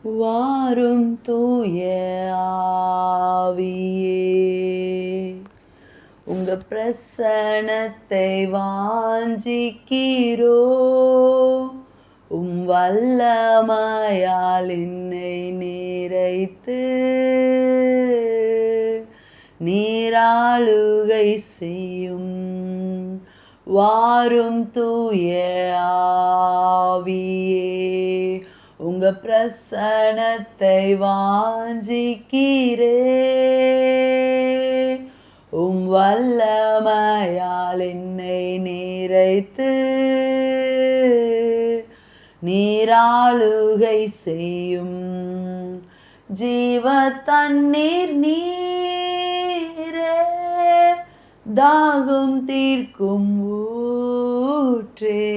வாரும் தூய ஆவியே, உங்க பிரசனத்தை வாஞ்சிக்கிறோ. வல்லமையால் என்னை நிறைத்து நீராளுகை செய்யும். வாரும் தூய ஆவியே, உங்க பிரசனத்தை வாஞ்சிக்கிறே. வல்லமையால் என்னை நிறைத்து நீராளுகை செய்யும். ஜீவ தண்ணீர் நீரே, தாகம் தீர்க்கும் ஊற்றே,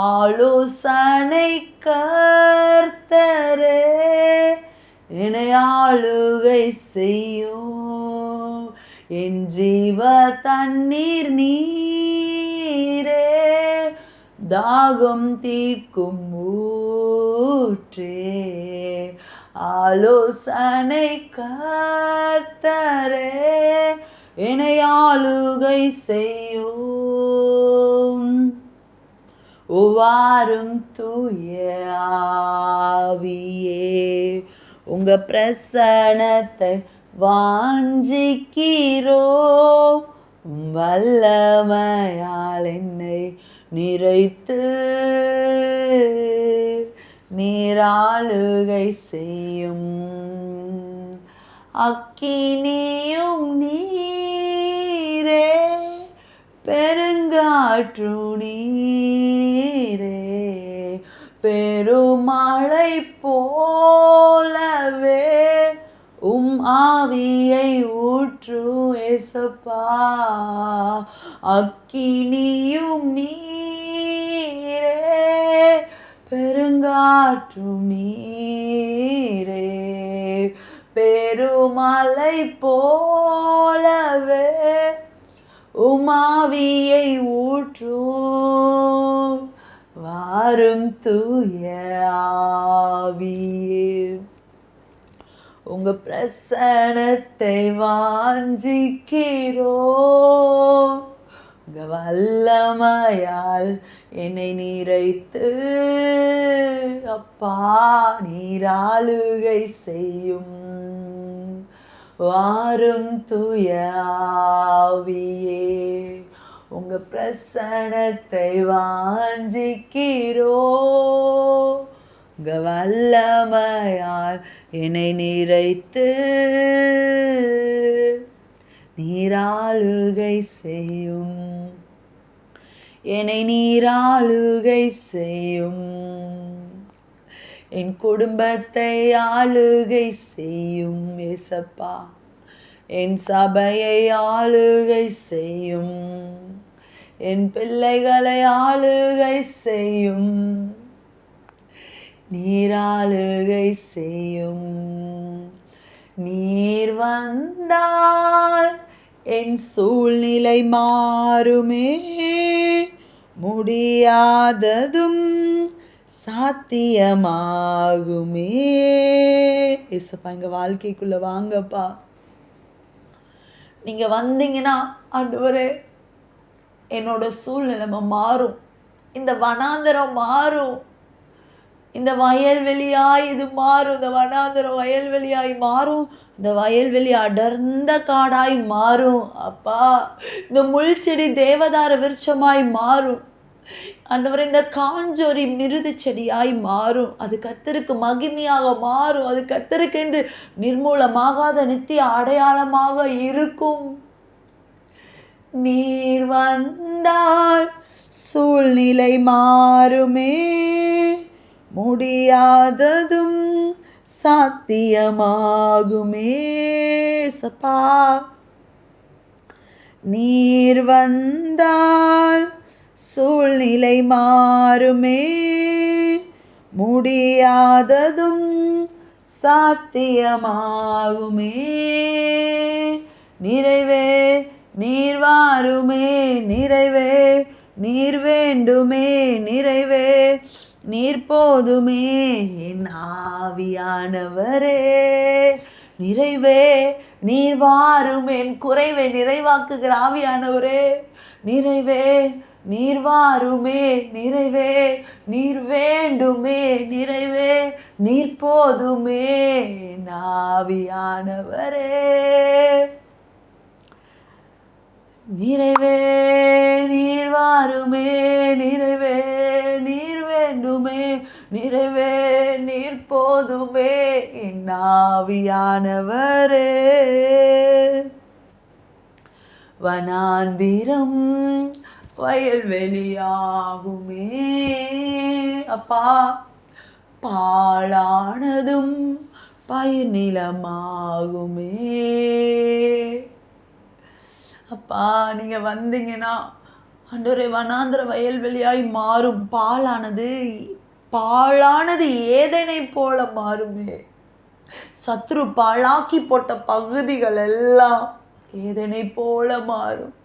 ஆலோசனை கர்த்தரே, என்னை ஆளுகை செய்யும். என் ஜீவ தண்ணீர் நீரே, தாகம் தீர்க்கும் ஊற்றே, ஆலோசனை கர்த்தரே, என்னை ஆளுகை செய்யும். வாரும் தூய ஆவியே, உங்க பிரசனத்தை வாஞ்சிக்கிறோ. வல்லமையால் என்னை நிறைத்து நீராளுகை செய்யும். அக்கினியும் நீரே, பெருங்காற்று நீரே, பெருமழை போலவே ஆவியை ஊற்றும் ஏசப்பா. அக்கினியும் நீரே, பெருங்காற்றும் நீரே, பெருமழை போலவே ஆவியை ஊற்றும். வாரும் தூய ஆவியே, உங்க பிரசனத்தை வாஞ்சிக்கிறோ. உங்க வல்லமையால் என்னை நிறைத்து அப்பா நீராளுகை செய்யும். வாரும் தூய ஆவியே, உங்க பிரசனத்தை வாஞ்சிக்கிறோ. உங்க வல்லமையால் என்னை நிறைத்து நீராளுகை செய்யும். என்னை நீராளுகை செய்யும். என் குடும்பத்தை ஆளுகை செய்யும் ஏசப்பா. என் சபையை ஆளுகை செய்யும். என் பிள்ளைகளை ஆளுகை செய்யும். நீராளுகை செய்யும். நீர் வந்தால் என் சூழ்நிலை மாறுமே, முடியாததும் சாத்தியமாகுமே. ஏசப்பா எங்க வாழ்க்கைக்குள்ள வாங்கப்பா. நீங்க வந்தீங்கன்னா ஆண்டவரே என்னோட சூழ்நிலைமை மாறும். இந்த வனாந்தரம் மாறும். இந்த வயல்வெளியாய் இது மாறும். இந்த வனாந்தரம் வயல்வெளியாய் மாறும். இந்த வயல்வெளி அடர்ந்த காடாய் மாறும். அப்பா இந்த முள் செடி தேவதார விருட்சமாய் மாறும். ஆண்டவரே இந்த காஞ்சோரி மிருது செடியாய் மாறும். அது கர்த்தருக்கு மகிமையாக மாறும். அது கர்த்தருக்கு என்று நிர்மூலமாகாத நித்திய அடையாளமாக இருக்கும். நீர் வந்தால் சூழ்நிலை மாறுமே, முடியாததும் சாத்தியமாகுமே. சப்பா நீர் வந்தால் சூழ்நிலை மாறுமே, முடியாததும் சாத்தியமாகுமே. நிறைவே நீர் வாருமே, நிறைவே நீர் வேண்டுமே, நிறைவே நீர் போதுமே என் ஆவியானவரே. நிறைவே நீர் வாரும் என் குறைவை நிறைவாக்குகிற ஆவியானவரே. நிறைவே நீர் வாருமே, நிறைவே நீர் வேண்டுமே, நிறைவே நீர் போதுமே என் ஆவியானவரே. நிறைவே நீர் வாருமே, நிறைவே நீர் வேண்டுமே, நிறைவே நீர் போதுமே என் ஆவியானவரே. வனாந்திரம் வயல்வெளியாகுமே அப்பா, பாழானதும் பயிர் நிலமாகுமே. அப்பா நீங்க வந்தீங்கன்னா ஆண்டவரே வனாந்திர வயல்வெளியாய் மாறும். பாழானது ஏதேனை போல மாறுமே. சத்ரு பாழாக்கி போட்ட பகுதிகள் எல்லாம் ஏதேனை போல மாறும்.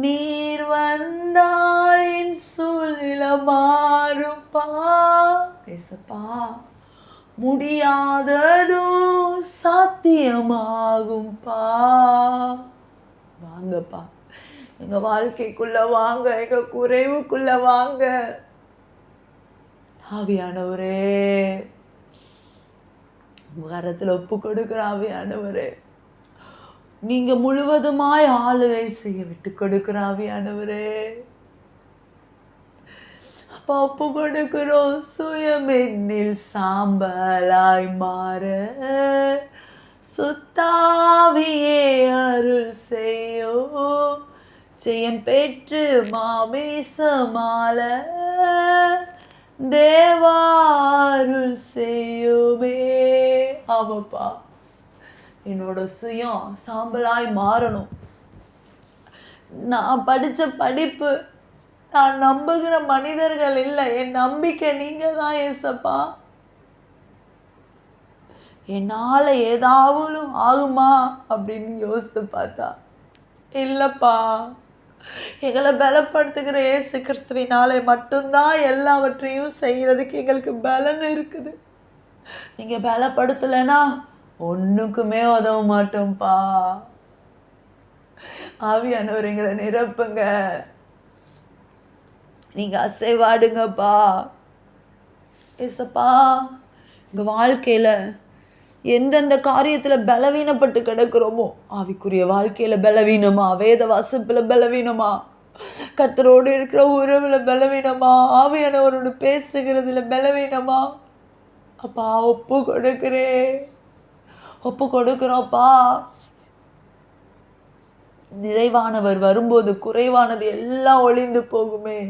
நீர் வந்தால் என் சூழ்நிலை மாறும்பா. பேசப்பா, முடியாததோ சாத்தியமாகும்பா. வாங்கப்பா, எங்க வாழ்க்கைக்குள்ள வாங்க, எங்க குறைவுக்குள்ள வாங்க. ஆவியானவரே, கரத்துல ஒப்பு கொடுக்கிற ஆவியானவரே, நீங்க முழுவதுமாய் ஆளுகை செய்ய விட்டு கொடுக்கிற ஆவியானவரே. அப்பா ஒப்பு கொடுக்கிறோம். சுயமென்னில் சாம்பலாய் மாற சுத்தாவியே அருள் செய்யோ. ஜெயம் பெற்று மாமேசமால தேவாருள் செய்யுமே. ஆமாப்பா, என்னோட சுயம் சாம்பலாய் மாறணும். நான் படித்த படிப்பு, நான் நம்புகிற மனிதர்கள் இல்லை, என் நம்பிக்கை நீங்க தான் ஏசப்பா. என்னால் ஏதாவது ஆகுமா அப்படின்னு யோசித்து பார்த்தா இல்லைப்பா, எங்களை பலப்படுத்துகிற இயேசு கிறிஸ்துவினாலே மட்டும்தான் எல்லாவற்றையும் செய்கிறதுக்கு எங்களுக்கு பலன் இருக்குது. நீங்கள் பலப்படுத்தலைன்னா ஒன்றுக்குமே உதவ மாட்டோம்ப்பா. ஆவியானவர் எங்களை நிரப்புங்க, நீங்கள் அசைவாடுங்கப்பா. ஏசப்பா, எங்கள் வாழ்க்கையில் எந்தெந்த காரியத்தில் பலவீனப்பட்டு கிடக்கிறோமோ, ஆவிக்குரிய வாழ்க்கையில் பலவீனமா, வேத வாசிப்பில் பலவீனமா, கர்த்தரோடு இருக்கிற உறவில் பலவீனமா, ஆவியானவரோடு பேசுகிறதுல பலவீனமா, அப்பா ஒப்பு கொடுக்குறோம்ப்பா. நிறைவானவர் வரும்போது குறைவானது எல்லாம் ஒளிந்து போகுமே.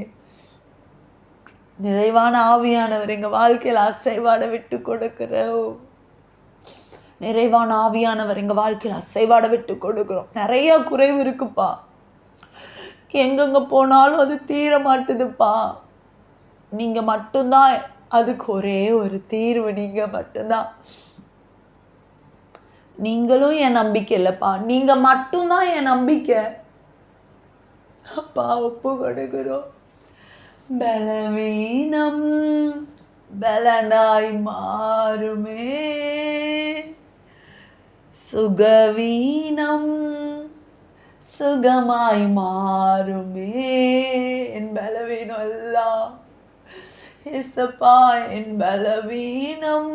நிறைவான ஆவியானவர் எங்கள் வாழ்க்கையில் அசைவாட விட்டு கொடுக்கிறோம். நிறைவான ஆவியானவர் எங்கள் வாழ்க்கையில் அசைவாட விட்டு கொடுக்குறோம். நிறைய குறைவு இருக்குப்பா, எங்கெங்கே போனாலும் அது தீர மாட்டுதுப்பா. நீங்கள் மட்டும்தான் அதுக்கு ஒரே ஒரு தீர்வு, நீங்கள் மட்டும்தான். நீங்களும் என் நம்பிக்கை இல்லைப்பா, நீங்கள் மட்டும்தான் என் நம்பிக்கை. அப்பா ஒப்பு கொடுக்கிறோம். பலவீனம் பலனாய் மாறுமே, சுகவீனம் சுகமாய் மாறுமே. என் பலவீனம் எல்லாம் ஏசப்பா, என் பலவீனம்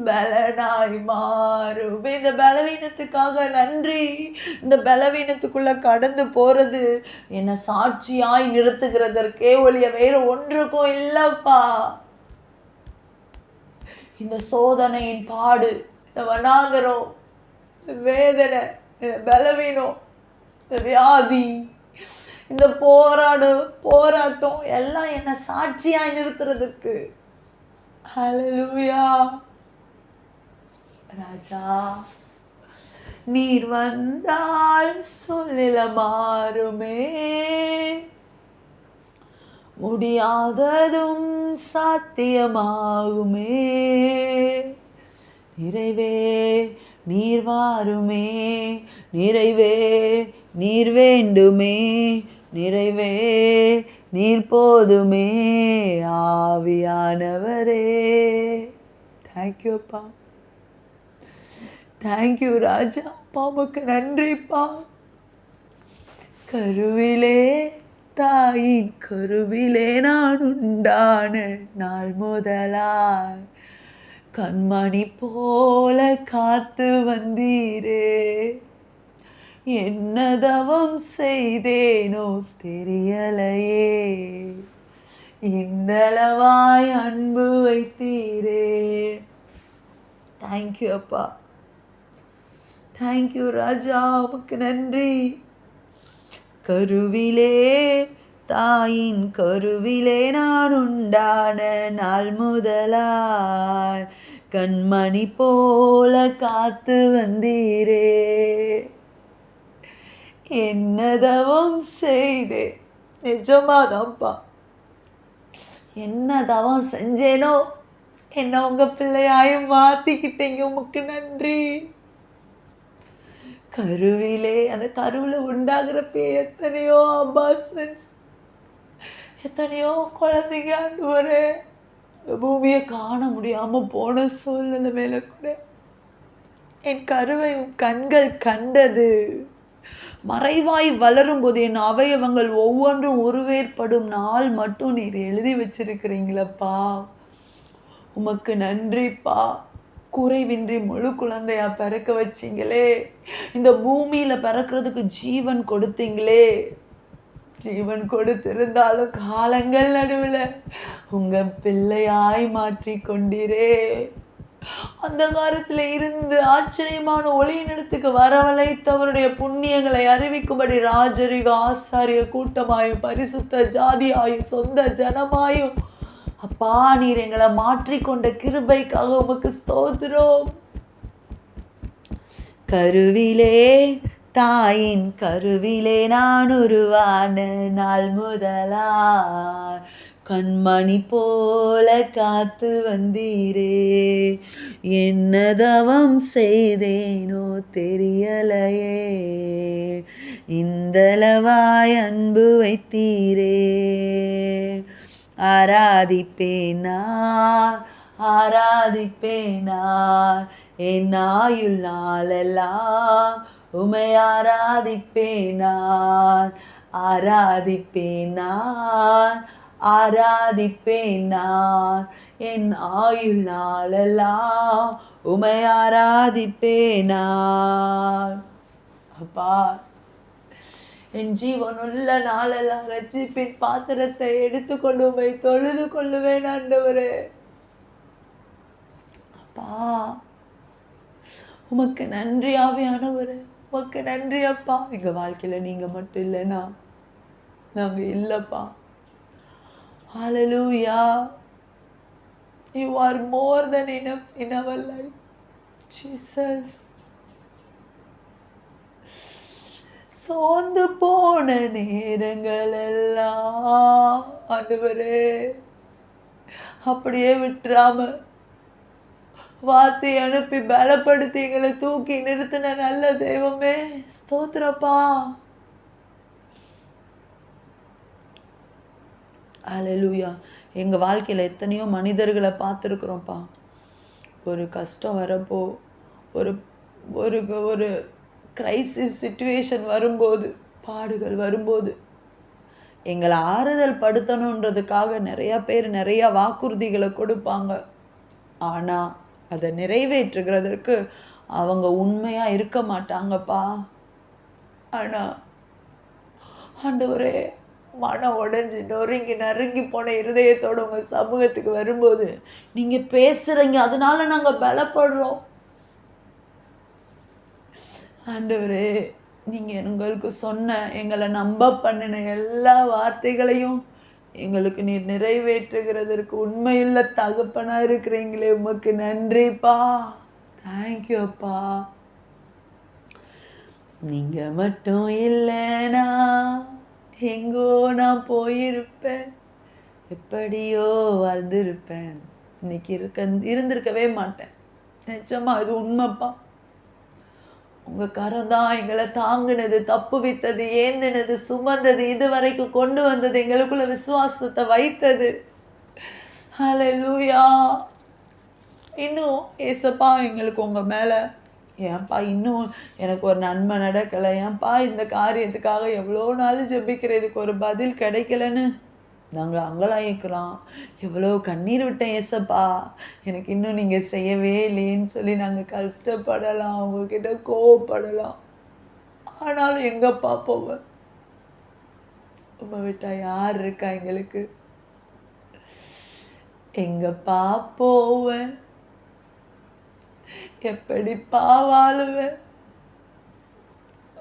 பலனாய் மாறும். இந்த பலவீனத்துக்காக நன்றி. இந்த பலவீனத்துக்குள்ள கடந்து போறது என்னை சாட்சியாய் நிறுத்துகிறதற்கே ஒழிய வேறு ஒன்றுக்கும் இல்லப்பா. இந்த சோதனையின் பாடு, இந்த வனாந்தரம், வேதனை, இந்த பலவீனம், இந்த வியாதி, இந்த போராட்டம் எல்லாம் என்னை சாட்சியாய் நிறுத்துறதுக்கு. ஹல்லேலூயா. ராஜா, நீர் வந்தால் சூழ்நிலை மாறுமே, முடியாததும் சாத்தியமாகுமே. நிறைவே நீர் வாருமே, நிறைவே நீர் வேண்டுமே, நிறைவே நீர் போதுமே ஆவியானவரே. தேங்க்யூப்பா, தேங்க்யூ ராஜா. பாவுக்கு நன்றிப்பா. கருவிலே தாயின் கருவிலே நான் உண்டான நாள் முதலாய் கண்மணி போல காத்து வந்தீரே. என்ன தவம் செய்தேனோ தெரியலையே, இந்தளவாய் அன்பு வைத்தீரே. தேங்க்யூ அப்பா, தேங்க்யூ ராஜா. உமக்கு நன்றி. கருவிலே தாயின் கருவிலே நான் உண்டான நாள் முதலாய் கண்மணி போல காத்து வந்தீரே. என்ன தவம் செய்தே, நிஜமாதான்ப்பா, என்ன தவம் செஞ்சேனோ என்ன உங்க பிள்ளையாயும் மாத்திக்கிட்டீங்க. உமக்கு நன்றி. கருவிலே, அந்த கருவில் உண்டாகிறப்ப எத்தனையோ அபாசன்ஸ், எத்தனையோ குழந்தைங்க ஆண்டவரே இந்த பூமியை காண முடியாம போன சூழ்நிலை மேல கூட என் கருவை உன் கண்கள் கண்டது. மறைவாய் வளரும் போது என் அவயவங்கள் ஒவ்வொன்றும் உருவேற்படும் நாள் மட்டும் நீர் எழுதி வச்சிருக்கிறீங்களப்பா. உமக்கு நன்றிப்பா. குறைவின்றி முழு குழந்தையா பிறக்க வச்சிங்களே. இந்த பூமியில பிறக்கிறதுக்கு ஜீவன் கொடுத்தீங்களே. ஜீவன் கொடுத்திருந்தாலும் காலங்கள் நடுவில் உங்க பிள்ளையாய் மாற்றி கொண்டீரே. அந்த காலத்துல இருந்து ஆச்சரியமான ஒளியினிடத்துக்கு வரவழைத்தவருடைய புண்ணியங்களை அறிவிக்கும்படி ராஜரிக ஆசாரிய கூட்டமாயும் பரிசுத்த ஜாதியாயும் சொந்த ஜனமாயும் அப்பா நீர் எங்களை மாற்றிக்கொண்ட கிருபைக்காக உமக்கு ஸ்தோத்திரம். கருவிலே தாயின் கருவிலே நான் உருவான நாள் முதலா கண்மணி போல காத்து வந்தீரே. என்ன தவம் செய்தேனோ தெரியலையே, இந்தளவாய் அன்பு வைத்தீரே. ஆராதிப்பேனார் ஆராதிப்பேனார் என் ஆயுள் நாளெல்லாம் உமை ஆராதிப்பேனார். ஆராதிப்பேனார் ஆராதிப்பேனார் என் ஆயுள் நாளெல்லாம் உமை ஆராதிப்பேனார். அப்பா என் ஜீவனுள்ள நாளெல்லாம் ரட்சிப்பின் பாத்திரத்தை எடுத்துக்கொண்டு உமை தொழுது கொள்ளுவேன் ஆண்டவரே. அப்பா உமக்கு நன்றி ஆவியானவரே, உமக்கு நன்றி அப்பா. எங்க வாழ்க்கையில நீங்க மட்டும் இல்லைன்னா நாங்க இல்லப்பா. Hallelujah. You are more than enough in our life, Jesus. சோர்ந்து போன நேரங்கள் எல்லாம் ஆண்டவரே அப்படியே விட்டுறாம வார்த்தை அனுப்பி பலப்படுத்தி எங்களை தூக்கி நிறுத்தின நல்ல தெய்வமே ஸ்தோத்திரப்பா. ஹல்லேலூயா. எங்கள் வாழ்க்கையில் எத்தனையோ மனிதர்களை பார்த்துருக்குறோம்ப்பா. ஒரு கஷ்டம் வரப்போ, ஒரு ஒரு ஒரு கிரைசிஸ் சுச்சுவேஷன் வரும்போது, பாடுகள் வரும்போது எங்களை ஆறுதல் படுத்தணுன்றதுக்காக நிறையா பேர் நிறையா வாக்குறுதிகளை கொடுப்பாங்க. ஆனால் அதை நிறைவேற்றுகிறதற்கு அவங்க உண்மையாக இருக்க மாட்டாங்கப்பா. ஆனால் ஆண்டவரே மனம் உடைஞ்சு நொறுங்கி நறுங்கி போன இருதயத்தோட உங்கள் சமூகத்துக்கு வரும்போது நீங்கள் பேசுகிறீங்க, அதனால நாங்கள் பலப்படுறோம். ஆண்டவரே நீங்கள் எங்களுக்கு சொன்ன, எங்களை நம்ப பண்ணின எல்லா வார்த்தைகளையும் எங்களுக்கு நீர் நிறைவேற்றுகிறதற்கு உண்மையுள்ள தகப்பனாக இருக்கிறீங்களே, உமக்கு நன்றிப்பா. தேங்க்யூ அப்பா. நீங்கள் மட்டும் இல்லைனா எங்கோ நான் போயிருப்பேன், எப்படியோ வாழ்ந்திருப்பேன், இன்னைக்கு இருந்திருக்கவே மாட்டேன். நிஜமா இது உண்மைப்பா. உங்கள் கரம் தான் எங்களை தாங்குனது, தப்பு வித்தது, ஏந்தினது, சுமந்தது, இதுவரைக்கும் கொண்டு வந்தது, எங்களுக்குள்ள விசுவாசத்தை வைத்தது. ஹல்லேலூயா. இன்னும் ஏசப்பா எங்களுக்கு உங்கள் மேலே, ஏன்ப்பா இன்னும் எனக்கு ஒரு நன்மை நடக்கலை, ஏன்ப்பா இந்த காரியத்துக்காக எவ்வளோ நாள் ஜெபிக்கிற, இதுக்கு ஒரு பதில் கிடைக்கலன்னு நாங்கள் அங்கலாய்க்கிறோம். எவ்வளோ கண்ணீர் விட்டேன் ஏசப்பா, எனக்கு இன்னும் நீங்கள் செய்யவே இல்லையேன்னு சொல்லி நாங்கள் கஷ்டப்படலாம், உங்ககிட்ட கோவப்படலாம். ஆனாலும் எங்கப்பா போவேன்? உம்மை விட்டா யார் இருக்கா எங்களுக்கு? எங்கப்பா போவேன்? எப்படிப்பா வாழுவேன்?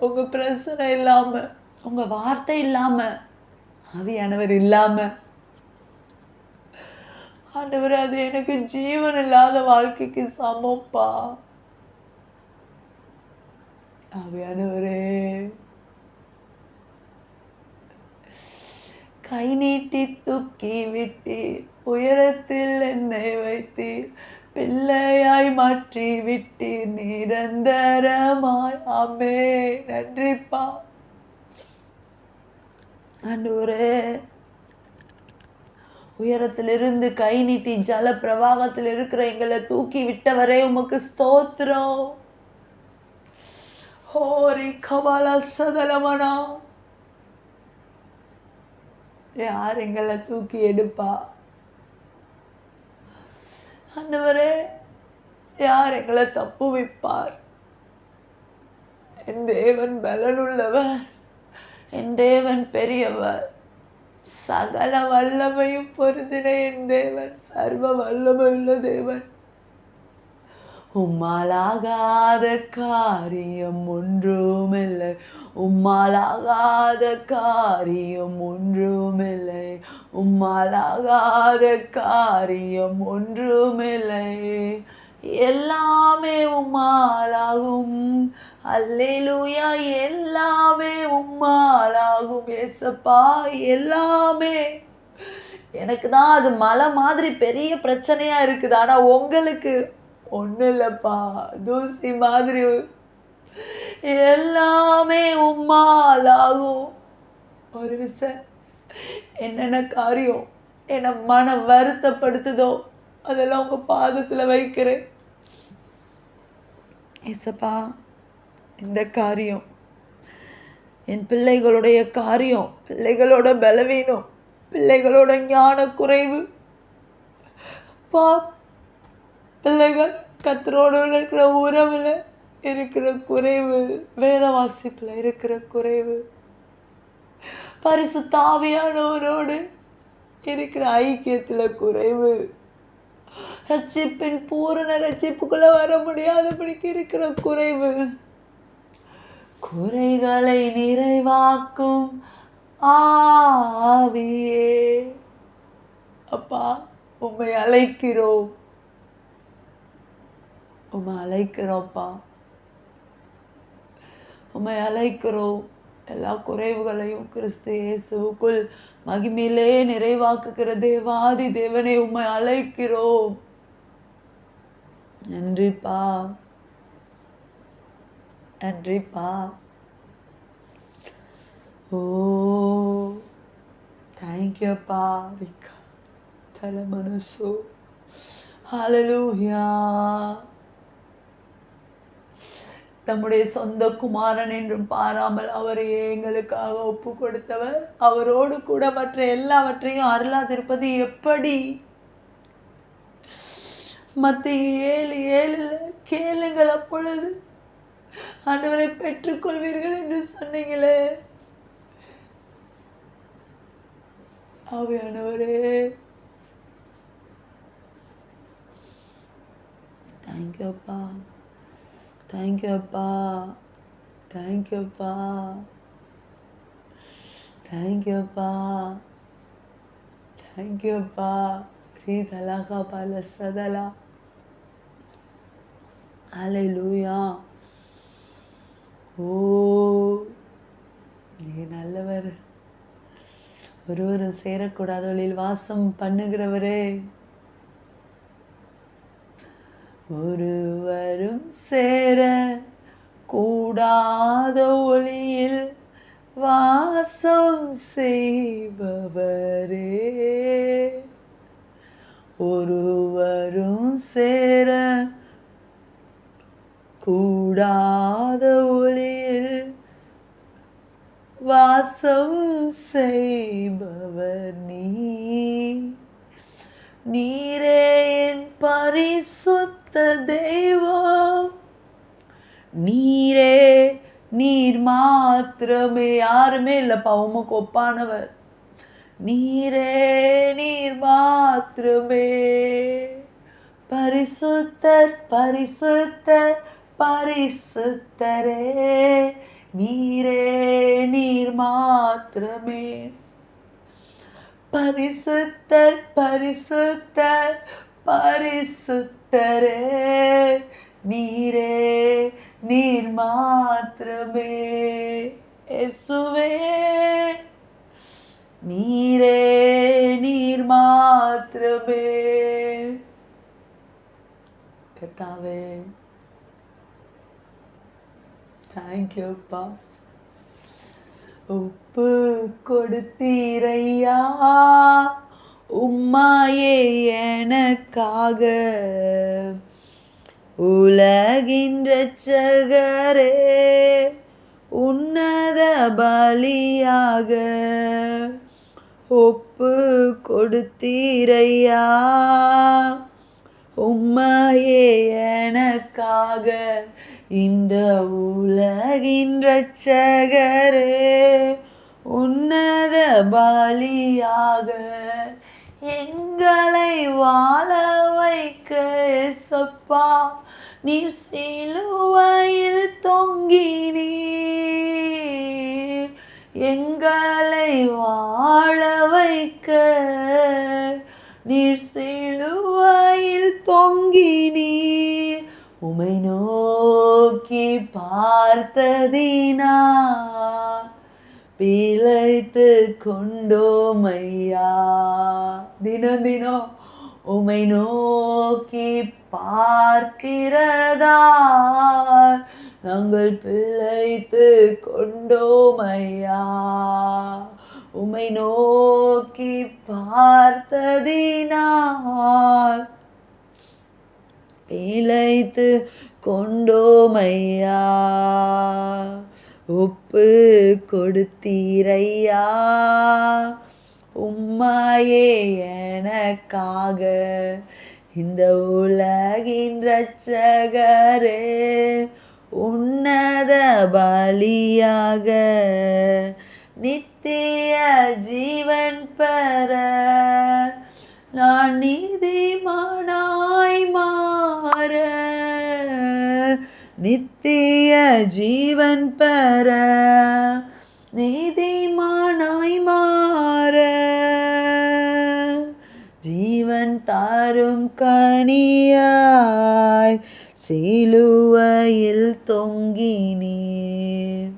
உங்க பிரசனை இல்லாம, உங்க வார்த்தை இல்லாம, ஆவியானவர் இல்லாம. ஆண்டவரே, அது எனக்கு ஜீவன் இல்லாத வாழ்க்கைக்கு சமப்பா. ஆவியானவரே, கை நீட்டி தூக்கி விட்டி உயரத்தில் என்னை வைத்தி பிள்ளையாய் மாற்றி விட்டி நிரந்தரமாய். ஆமே, நன்றிப்பா. ஆண்டவரே, உயரத்திலிருந்து கை நீட்டி ஜல பிரவாகத்தில் இருக்கிற எங்களை தூக்கி விட்டவரே உமக்கு ஸ்தோத்திரம். ஹோரி கபாலா சதலமனா, யார் எங்களை தூக்கி எடுப்பா? ஆண்டவரே, யார் எங்களை தப்பு வைப்பார்? என் தேவன் பலனுள்ளவர், என் தேவன் பெரியவர், சகல வல்லமையும் பொருந்தின என் தேவன், சர்வ வல்லமையுள்ள தேவன். உம்மாலாகாத காரியம் ஒன்றுமில்லை, உம்மாலாகாத காரியம் ஒன்றுமில்லை, உம்மாலாகாத காரியம் ஒன்றுமில்லை. எல்லாமே உம்மாலாகும். அல்லேலூயா, எல்லாமே உம்மாலாகும் ஏசப்பா, எல்லாமே. எனக்கு தான் அது மலை மாதிரி பெரிய பிரச்சனையா இருக்குது, ஆனா உங்களுக்கு ஒன்றும் இல்லைப்பா, தூசி மாதிரி. எல்லாமே உம்மாலாகும். ஒரு விஷயம், என்னென்ன காரியம் என்னை மனம் வருத்தப்படுத்துதோ அதெல்லாம் உங்கள் பாதத்தில் வைக்கிறேன் ஏசப்பா. இந்த காரியம், என் பிள்ளைகளுடைய காரியம், பிள்ளைகளோட பலவீனம், பிள்ளைகளோட ஞான குறைவு, பிள்ளைகள் கர்த்தரோடு இருக்கிற உறவில் இருக்கிற குறைவு, வேத வாசிப்பில் இருக்கிற குறைவு, பரிசுத்த ஆவியானவரோடு இருக்கிற ஐக்கியத்தில் குறைவு, ரட்சிப்பின் பூரண ரட்சிப்புக்குள்ள வர முடியாதபடிக்கு இருக்கிற குறைவு, குறைகளை நிறைவாக்கும் ஆவியே அப்பா, உம்மை அழைக்கிறோம், உம்மை அழைக்கிறோம்ப்பா, உம்மை அழைக்கிறோம். எல்லா குறைவுகளையும் கிறிஸ்து இயேசுவுக்குள் மகிமையிலே நிறைவாக்குகிற தேவாதி தேவனை உம்மை அழைக்கிறோம். நன்றிப்பா, நன்றிப்பா. ஓ தேங்க்யூப்பா. தல மனசோ, ஹல்லேலூயா. தம்முடைய சொந்த குமாரன் என்றும் பாராமல் அவரையே எங்களுக்காக ஒப்பு கொடுத்தவர், அவரோடு கூட மற்ற எல்லாவற்றையும் அருளாதிருப்பது எப்படி? மத்தேயு 7:7 கேளுங்கள், அப்பொழுது ஆண்டவரை பெற்றுக்கொள்வீர்கள் என்று சொன்னீங்களே. ஆவியானவரே, தேங்க்யூப்பா, தேங்க்யூப்பா, தேங்க்யூப்பா, தேங்க்யூப்பா, தேங்க்யூப்பா. ரீதலகா பல சதலா. ஹல்லேலூயா. ஓ, நீ நல்லவர், ஒருவரும் சேரக்கூடாதவளில் வாசம் பண்ணுகிறவரே, ஒருவரும் சேர கூடாத ஒளியில் வாசம் செய்பவரே, ஒருவரும் சேர கூடாத ஒளியில் வாசம் செய்பவர் நீரே என் பரிசுத்த தெய்வம், நீர் மாத்திரமே. யாருமே இல்லப்பா உமக்கு ஒப்பானவர். நீர் மாத்திரமே. பரிசுத்தர் பரிசுத்தர் பரிசுத்தரே, நீர் மாத்திரமே. பரிசுத்தர் பரிசுத்தர் பரிசுத்தரே, நீர் மாத்திரமே. இயேசுவே, நீர் மாத்திரமே. கர்த்தாவே, தேங்க்யூப்பா. ஒப்பு கொடுத்தீரையா உம்மாயே எனக்காக, உலகின் இரட்சகரே உன்னத பலியாக. ஒப்பு கொடுத்தீரையா உம்மையே எனக்காக, இந்த உலகின் இரட்சகரே உன்னத பலியாக. எங்களை வாழ வைக்க இயேசப்பா, நீர் சிலுவையில் தொங்கினீர். எங்களை வாழ வைக்க நீர் சிலுவையில் தொங்கினீர். உமை நோக்கி பார்த்ததினா பிழைத்து கொண்டோமையா. தினம் தினம் உமை நோக்கி பார்க்கிறதா நாங்கள் பிழைத்து கொண்டோமையா. உமை நோக்கி பார்த்ததினால் பிழைத்து கொண்டோமையா. ஒப்பு கொடுத்தீரையா உம்மையே எனக்காக, இந்த உலகின் இரட்சகரே உன்னத பலியாக. நித்திய ஜீவன் பெற நான் நீதிமானாய் மாற, நித்திய ஜீவன் பெற நீதிமானாய் மாற. ஜீவன் தாரும் கனியாய் சிலுவையில் தொங்கினீர்.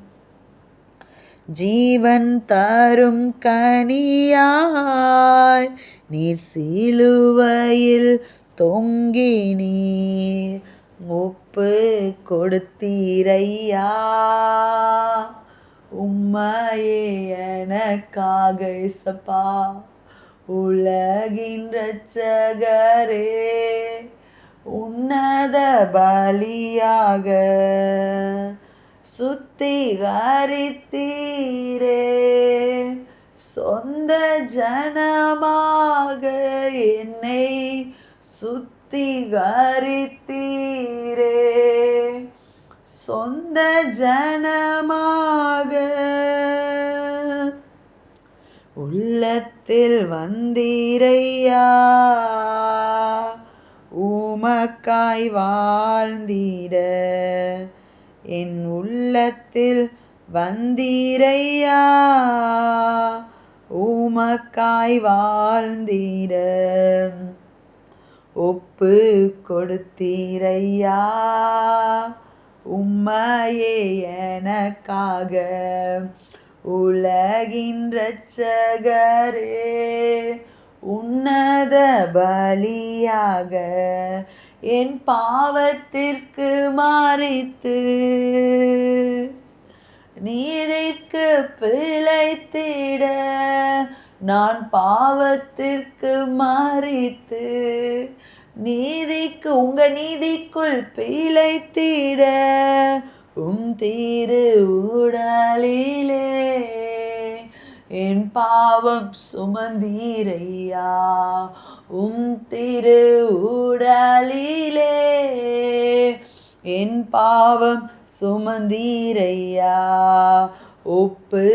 ஜீவன் தரும் கனியாய் நீர் சிலுவையில் தொங்கினீர். ஒப்பு கொடுத்தீரையா உம்மையே எனக்காக. இயேசப்பா, உலகின் இரட்சகரே உன்னத பலியாக. சுத்திகரித்தீரே சொந்த ஜனமாக, என்னை சுத்திகரித்தீரே சொந்த ஜனமாக. உள்ளத்தில் வந்தீரையா உமக்காய் வாழ்ந்திட, என் உள்ளத்தில் வந்தீரையா உமக்காய் வாழ்ந்திட. ஒப்பு கொடுத்தீரையா உம்மையே எனக்காக, உலகின் இரட்சகரே உன்னத பலியாக. என் பாவத்திற்கு மரித்து நீதிக்கு பிழைத்திட நான் பாவத்திற்கு மரித்து நீதிக்கு உங்க நீதிக்குள் பிழைத்திட திரு உடலிலே என் பாவம் சுமந்தீரையா திரு உடலிலே என் பாவம் சுமந்தீரையா ஒப்பு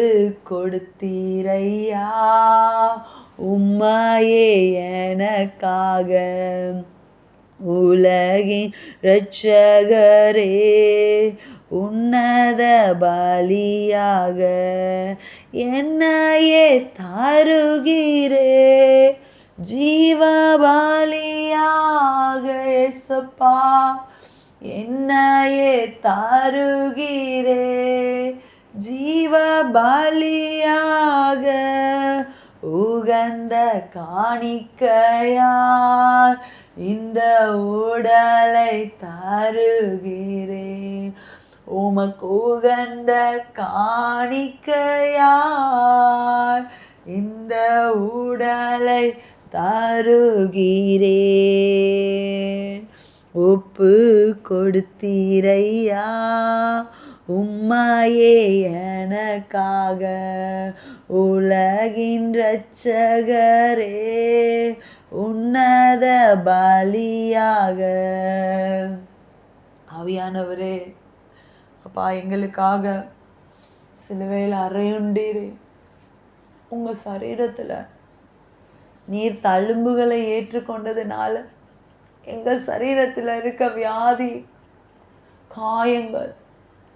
கொடுத்தீரையா உம்மையே எனக்காக உலகின் இரட்சகரே உன்னத பலியாக என்னையே தருகிறே ஜீவ பலியாக ஏசப்பா என்னையே தருகிறே ஜீவ பலியாக உகந்த காணிக்கையார் இந்த உடலை தருகிறேன் உமக்கு உகந்த காணிக்கையார் இந்த உடலை தருகிறேன் ஒப்பு கொடுத்தீரையா உம்மையே எனக்காக உலகின் இரட்சகரே உன்னத பலியாக. ஆவியானவரே அப்பா எங்களுக்காக சிலுவையில் அறையுண்டீரே உங்க சரீரத்துல நீர் தழும்புகளை ஏற்றுக்கொண்டதுனால எங்க சரீரத்துல இருக்க வியாதி காயங்கள்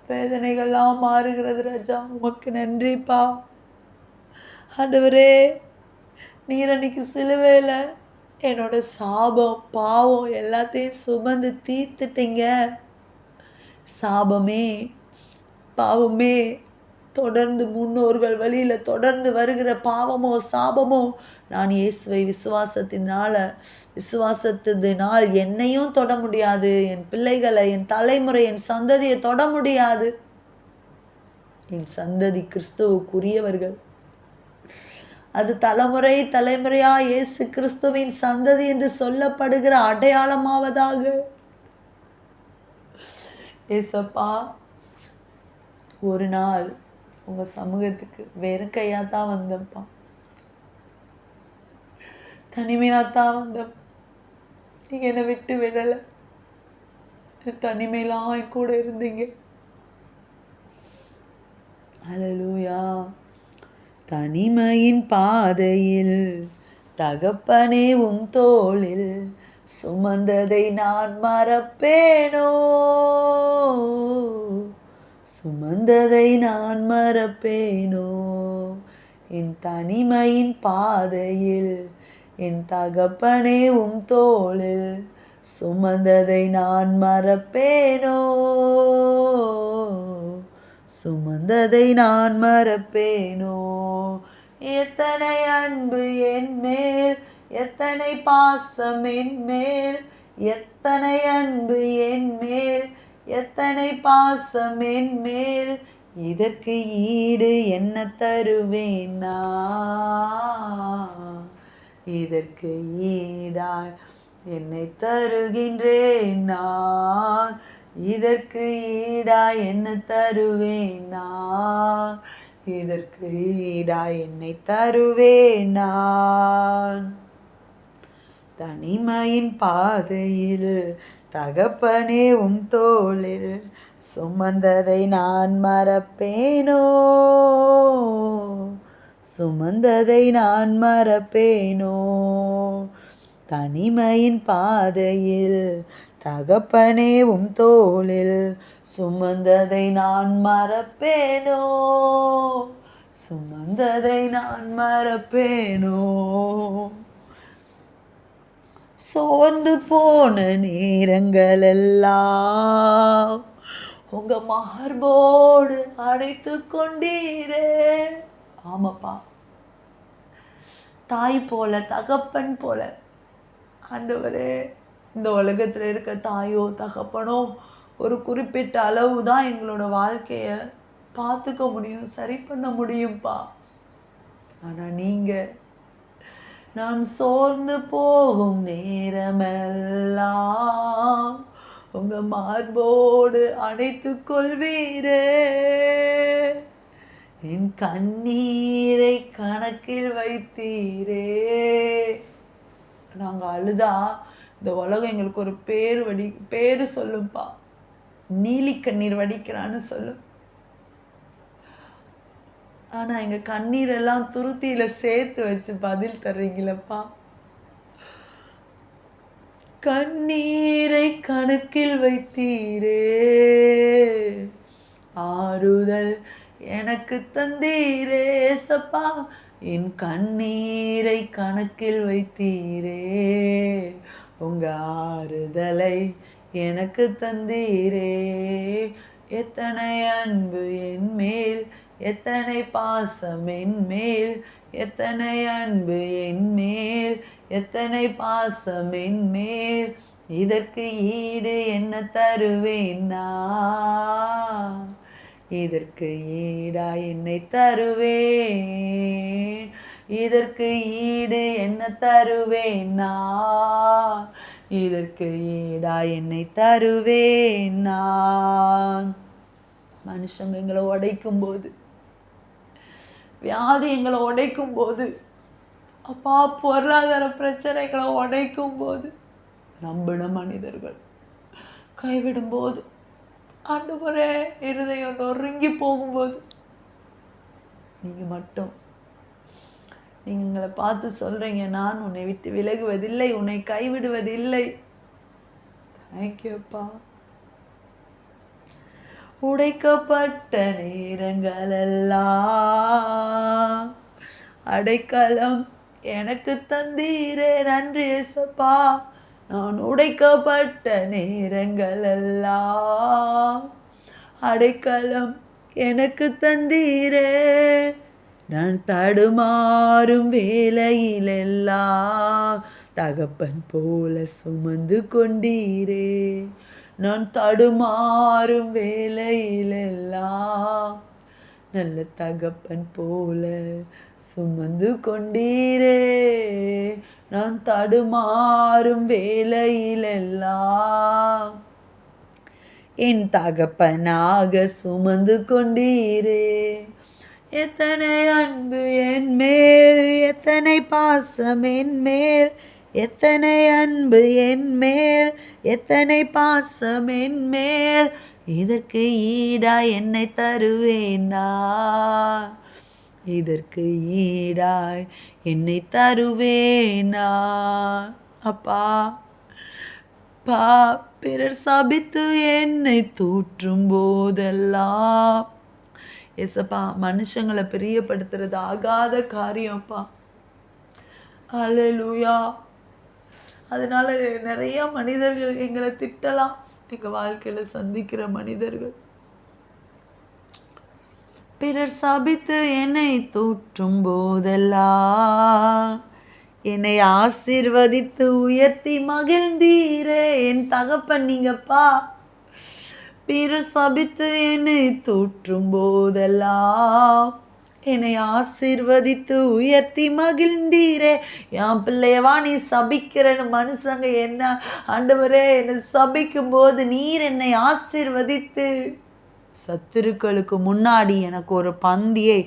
வேதனைகள்லாம் மாறுகிறது ராஜா. உமக்கு நன்றிப்பா. ஆண்டவரே நீர் அன்னைக்கு சிலுவையில் என்னோட சாபம் பாவம் எல்லாத்தையும் சுமந்து தீர்த்துட்டீங்க. சாபமே பாவமே தொடர்ந்து முன்னோர்கள் வழியில் தொடர்ந்து வருகிற பாவமோ சாபமோ நான் இயேசுவை விசுவாசத்தினால் என்னையும் தொட முடியாது, என் பிள்ளைகளை என் தலைமுறை என் சந்ததியை தொட முடியாது. என் சந்ததி கிறிஸ்துவுக்குரியவர்கள், அது தலைமுறை தலைமுறையா இயேசு கிறிஸ்துவின் சந்ததி என்று சொல்லப்படுகிற அடையாளமாவதாக. ஏசப்பா ஒரு நாள் உங்க சமூகத்துக்கு வெறும் கையாத்தான் வந்தப்பா, தனிமையாத்தான் வந்தப்பா. நீங்க என்னை விட்டு விடலை, தனிமையெல்லாம் என் கூட இருந்தீங்க. அல்லேலூயா. தனிமையின் பாதையில் தகப்பனே உம் தோளில் சுமந்ததை நான் மறப்பேனோ, சுமந்ததை நான் மறப்பேனோ. என் தனிமையின் பாதையில் என் தகப்பனே உம் தோளில் சுமந்ததை நான் மறப்பேனோ, சுமந்ததை நான் மறப்பேனோ. எத்தனை அன்பு என் மேல், எத்தனை பாசம் என் மேல், எத்தனை அன்பு என் மேல், எத்தனை பாசம் என் மேல். இதற்கு ஈடு என்ன தருவேன் நான், இதற்கு ஈடாய் என்னை தருகின்றேன் நான், இதற்கு ஈடாய் என்ன தருவேன் நான், இதற்கு ஈடாய் என்னை தருவேன் நான். தனிமையின் பாதையில் தகப்பனே உம் தோளில் சுமந்ததை நான் மறப்பேனோ, சுமந்ததை நான் மறப்பேனோ. தனிமையின் பாதையில் தகப்பனே உம் தோளில் சுமந்ததை நான் மறப்பேனோ, சுமந்ததை நான் மறப்பேனோ. சோர்ந்து போன நேரங்கள் எல்லாம் உங்க மார்போடு அணைத்து கொண்டீரே. ஆமாப்பா, தாய் போல தகப்பன் போல ஆண்டவரே இந்த உலகத்தில் இருக்க தாயோ தகப்பனோ ஒரு குறிப்பிட்ட அளவு தான் எங்களோட வாழ்க்கையை பார்த்துக்க முடியும், சரி பண்ண முடியும்ப்பா. ஆனால் நீங்கள் நான் சோர்ந்து போகும் நேரமெல்லாம் உங்க மார்போடு அணைத்து கொள்வீரே, என் கண்ணீரை கணக்கில் வைத்தீரே. நாங்கள் அழுதா இந்த உலகம் எங்களுக்கு ஒரு பேரு சொல்லுப்பா, நீலி கண்ணீர் வடிக்கிறான்னு சொல்லும். ஆனா எங்க கண்ணீரெல்லாம் துருத்தியில சேர்த்து வச்சு பதில் தர்றீங்களப்பா. கண்ணீரை கணக்கில் வைத்தீரே, ஆறுதல் எனக்கு தந்தீரே சப்பா. என் கண்ணீரை கணக்கில் வைத்தீரே, உங்க ஆறுதலை எனக்கு தந்தீரே. எத்தனை அன்பு என் மேல், எத்தனை பாசம் என் மேல், எத்தனை அன்பு என் மேல், எத்தனை பாசம் என் மேல். இதற்கு ஈடு என்ன தருவேன் நான், இதற்கு ஈடா என்னை தருவேன். இதற்கு ஈடு என்ன தருவேன் நான், இதற்கு ஈடா என்னை தருவேன் நான். மனுஷங்க எங்களை உடைக்கும் போது, வியாதி எங்களை உடைக்கும் போது, அப்பா பொருளாதார பிரச்சனைகளை உடைக்கும் போது, நம்பின மனிதர்கள் கைவிடும் போது, ஆண்டவரே இருதயம் நொறுங்கி போகும்போது, நீங்கள் எங்களை பார்த்து சொல்றீங்க, நான் உன்னை விட்டு விலகுவதில்லை, உன்னை கைவிடுவதில்லை. தேங்க்யூப்பா. உடைக்கப்பட்ட நேரங்களெல்லாம் அடைக்கலம் எனக்கு தந்தீரே, நன்றி ஏசப்பா. நான் உடைக்கப்பட்ட நேரங்களெல்லாம் அடைக்கலம் எனக்கு தந்தீரே, நான் தடுமாறும் வேளையிலெல்லாம் தகப்பன் போல சுமந்து கொண்டீரே. நான் தடுமாறும் வேளையிலெல்லாம் நல்ல தகப்பன் போல சுமந்து கொண்டீரே. நான் தடுமாறும் வேளையிலெல்லாம் என் தகப்பனாக சுமந்து கொண்டீரே. எத்தனை அன்பு என் மேல், எத்தனை பாசம் என் மேல், எத்தனை அன்பு என் மேல், எத்தனை பாசம் என் மேல். இதற்கு ஈடா என்னை தருவேனா, இதற்கு ஈடாய் என்னை தருவேனா. அப்பா பா பிறர் சபித்து என்னை தூற்றும் போதெல்லாம், ஏசப்பா மனுஷங்களை பிரியப்படுத்துறது ஆகாத காரியம்ப்பா. அல்லேலூயா. அதனால நிறைய மனிதர்கள் எங்களை திட்டலாம், எங்கள் வாழ்க்கையில் சந்திக்கிற மனிதர்கள் பிறர் சபித்து என்னை தூற்றும் போதெல்லாம் என்னை ஆசீர்வதித்து உயர்த்தி மகிழ்ந்தீரே. என் தகப்பன் நீங்கப்பா. பிறர் சபித்து என்னை தூற்றும் போதெல்லாம் என்னை ஆசீர்வதித்து உயர்த்தி மகிழ்ந்தீரே. என் பிள்ளையவா நீ சபிக்கிறன்னு மனுஷங்க என்ன ஆண்டவரே என்னை சபிக்கும் போது நீர் என்னை ஆசீர்வதித்து சத்துருக்களுக்கு முன்னாடி எனக்கு ஒரு பந்தியை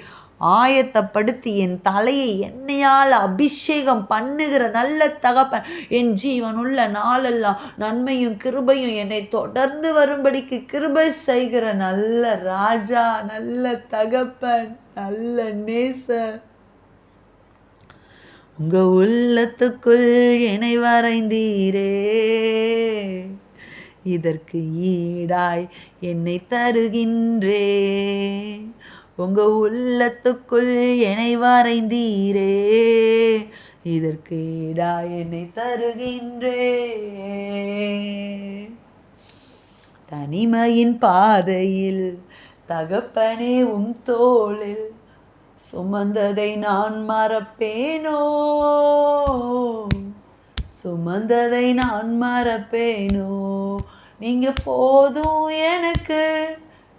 ஆயத்தப்படுத்தி என் தலையை எண்ணெயால் அபிஷேகம் பண்ணுகிற நல்ல தகப்பன், என் ஜீவனுள்ள நாளெல்லாம் நன்மையும் கிருபையும் என்னை தொடர்ந்து வரும்படிக்கு கிருபை செய்கிற நல்ல ராஜா, நல்ல தகப்பன், நல்ல நேசர். உங்க உள்ளத்துக்குள் என்னை வரைந்தீரே, இதற்கு ஈடாய் என்னை தருகின்றே. உங்க உள்ளத்துக்குள் என்னை வரைந்தீரே, இதற்கு ஈடாய் என்னை தருகின்றே. தனிமையின் பாதையில் தகப்பனே உம் தோளில் சுமந்ததை நான் மறப்பேனோ, சுமந்ததை நான் மறப்பேனோ. நீங்க போதும் எனக்கு,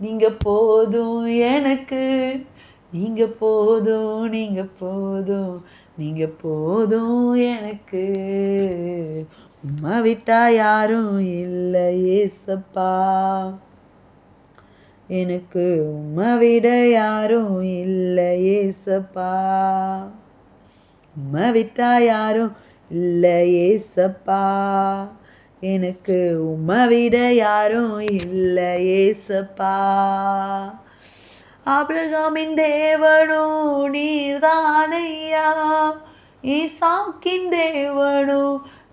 நீங்க போதும் எனக்கு, நீங்க போதும், நீங்க போதும், நீங்க போதும் எனக்கு. உம்மை விட்டா யாரும் இல்லை ஏசப்பா, எனக்கு உம்மை விட யாரும் இல்லை ஏசப்பா, உம்மை விட்டா யாரும் இல்லை ஏசப்பா, எனக்கு உம்மை விட யாரும் இல்லை ஏசப்பா. ஆபிரகாமின் தேவனோ நீர்தானையா, ஈசாக்கின் தேவனோ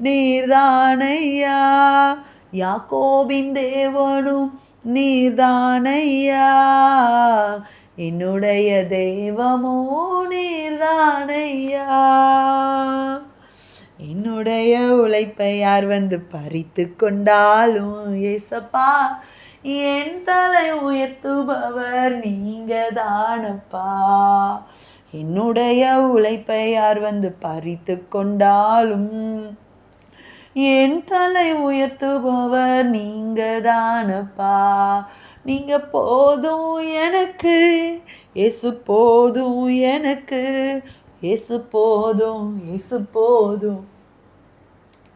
நீர்தானையா, யாக்கோபின் தேவனும் நீர்தானையா, என்னுடைய தெய்வமோ நீர்தானையா. என்னுடைய உழைப்பை யார் வந்து பறித்து கொண்டாலும் ஏசப்பா, என் தலை உயர்த்துபவர் நீங்க தானப்பா. என்னுடைய உழைப்பை யார் வந்து பறித்து கொண்டாலும் என் தலை உயர்த்துபவர் நீங்க தானப்பா. நீங்க போதும் எனக்கு இயேசு, போதும் எனக்கு இயேசு, போதும் இயேசு, போதும்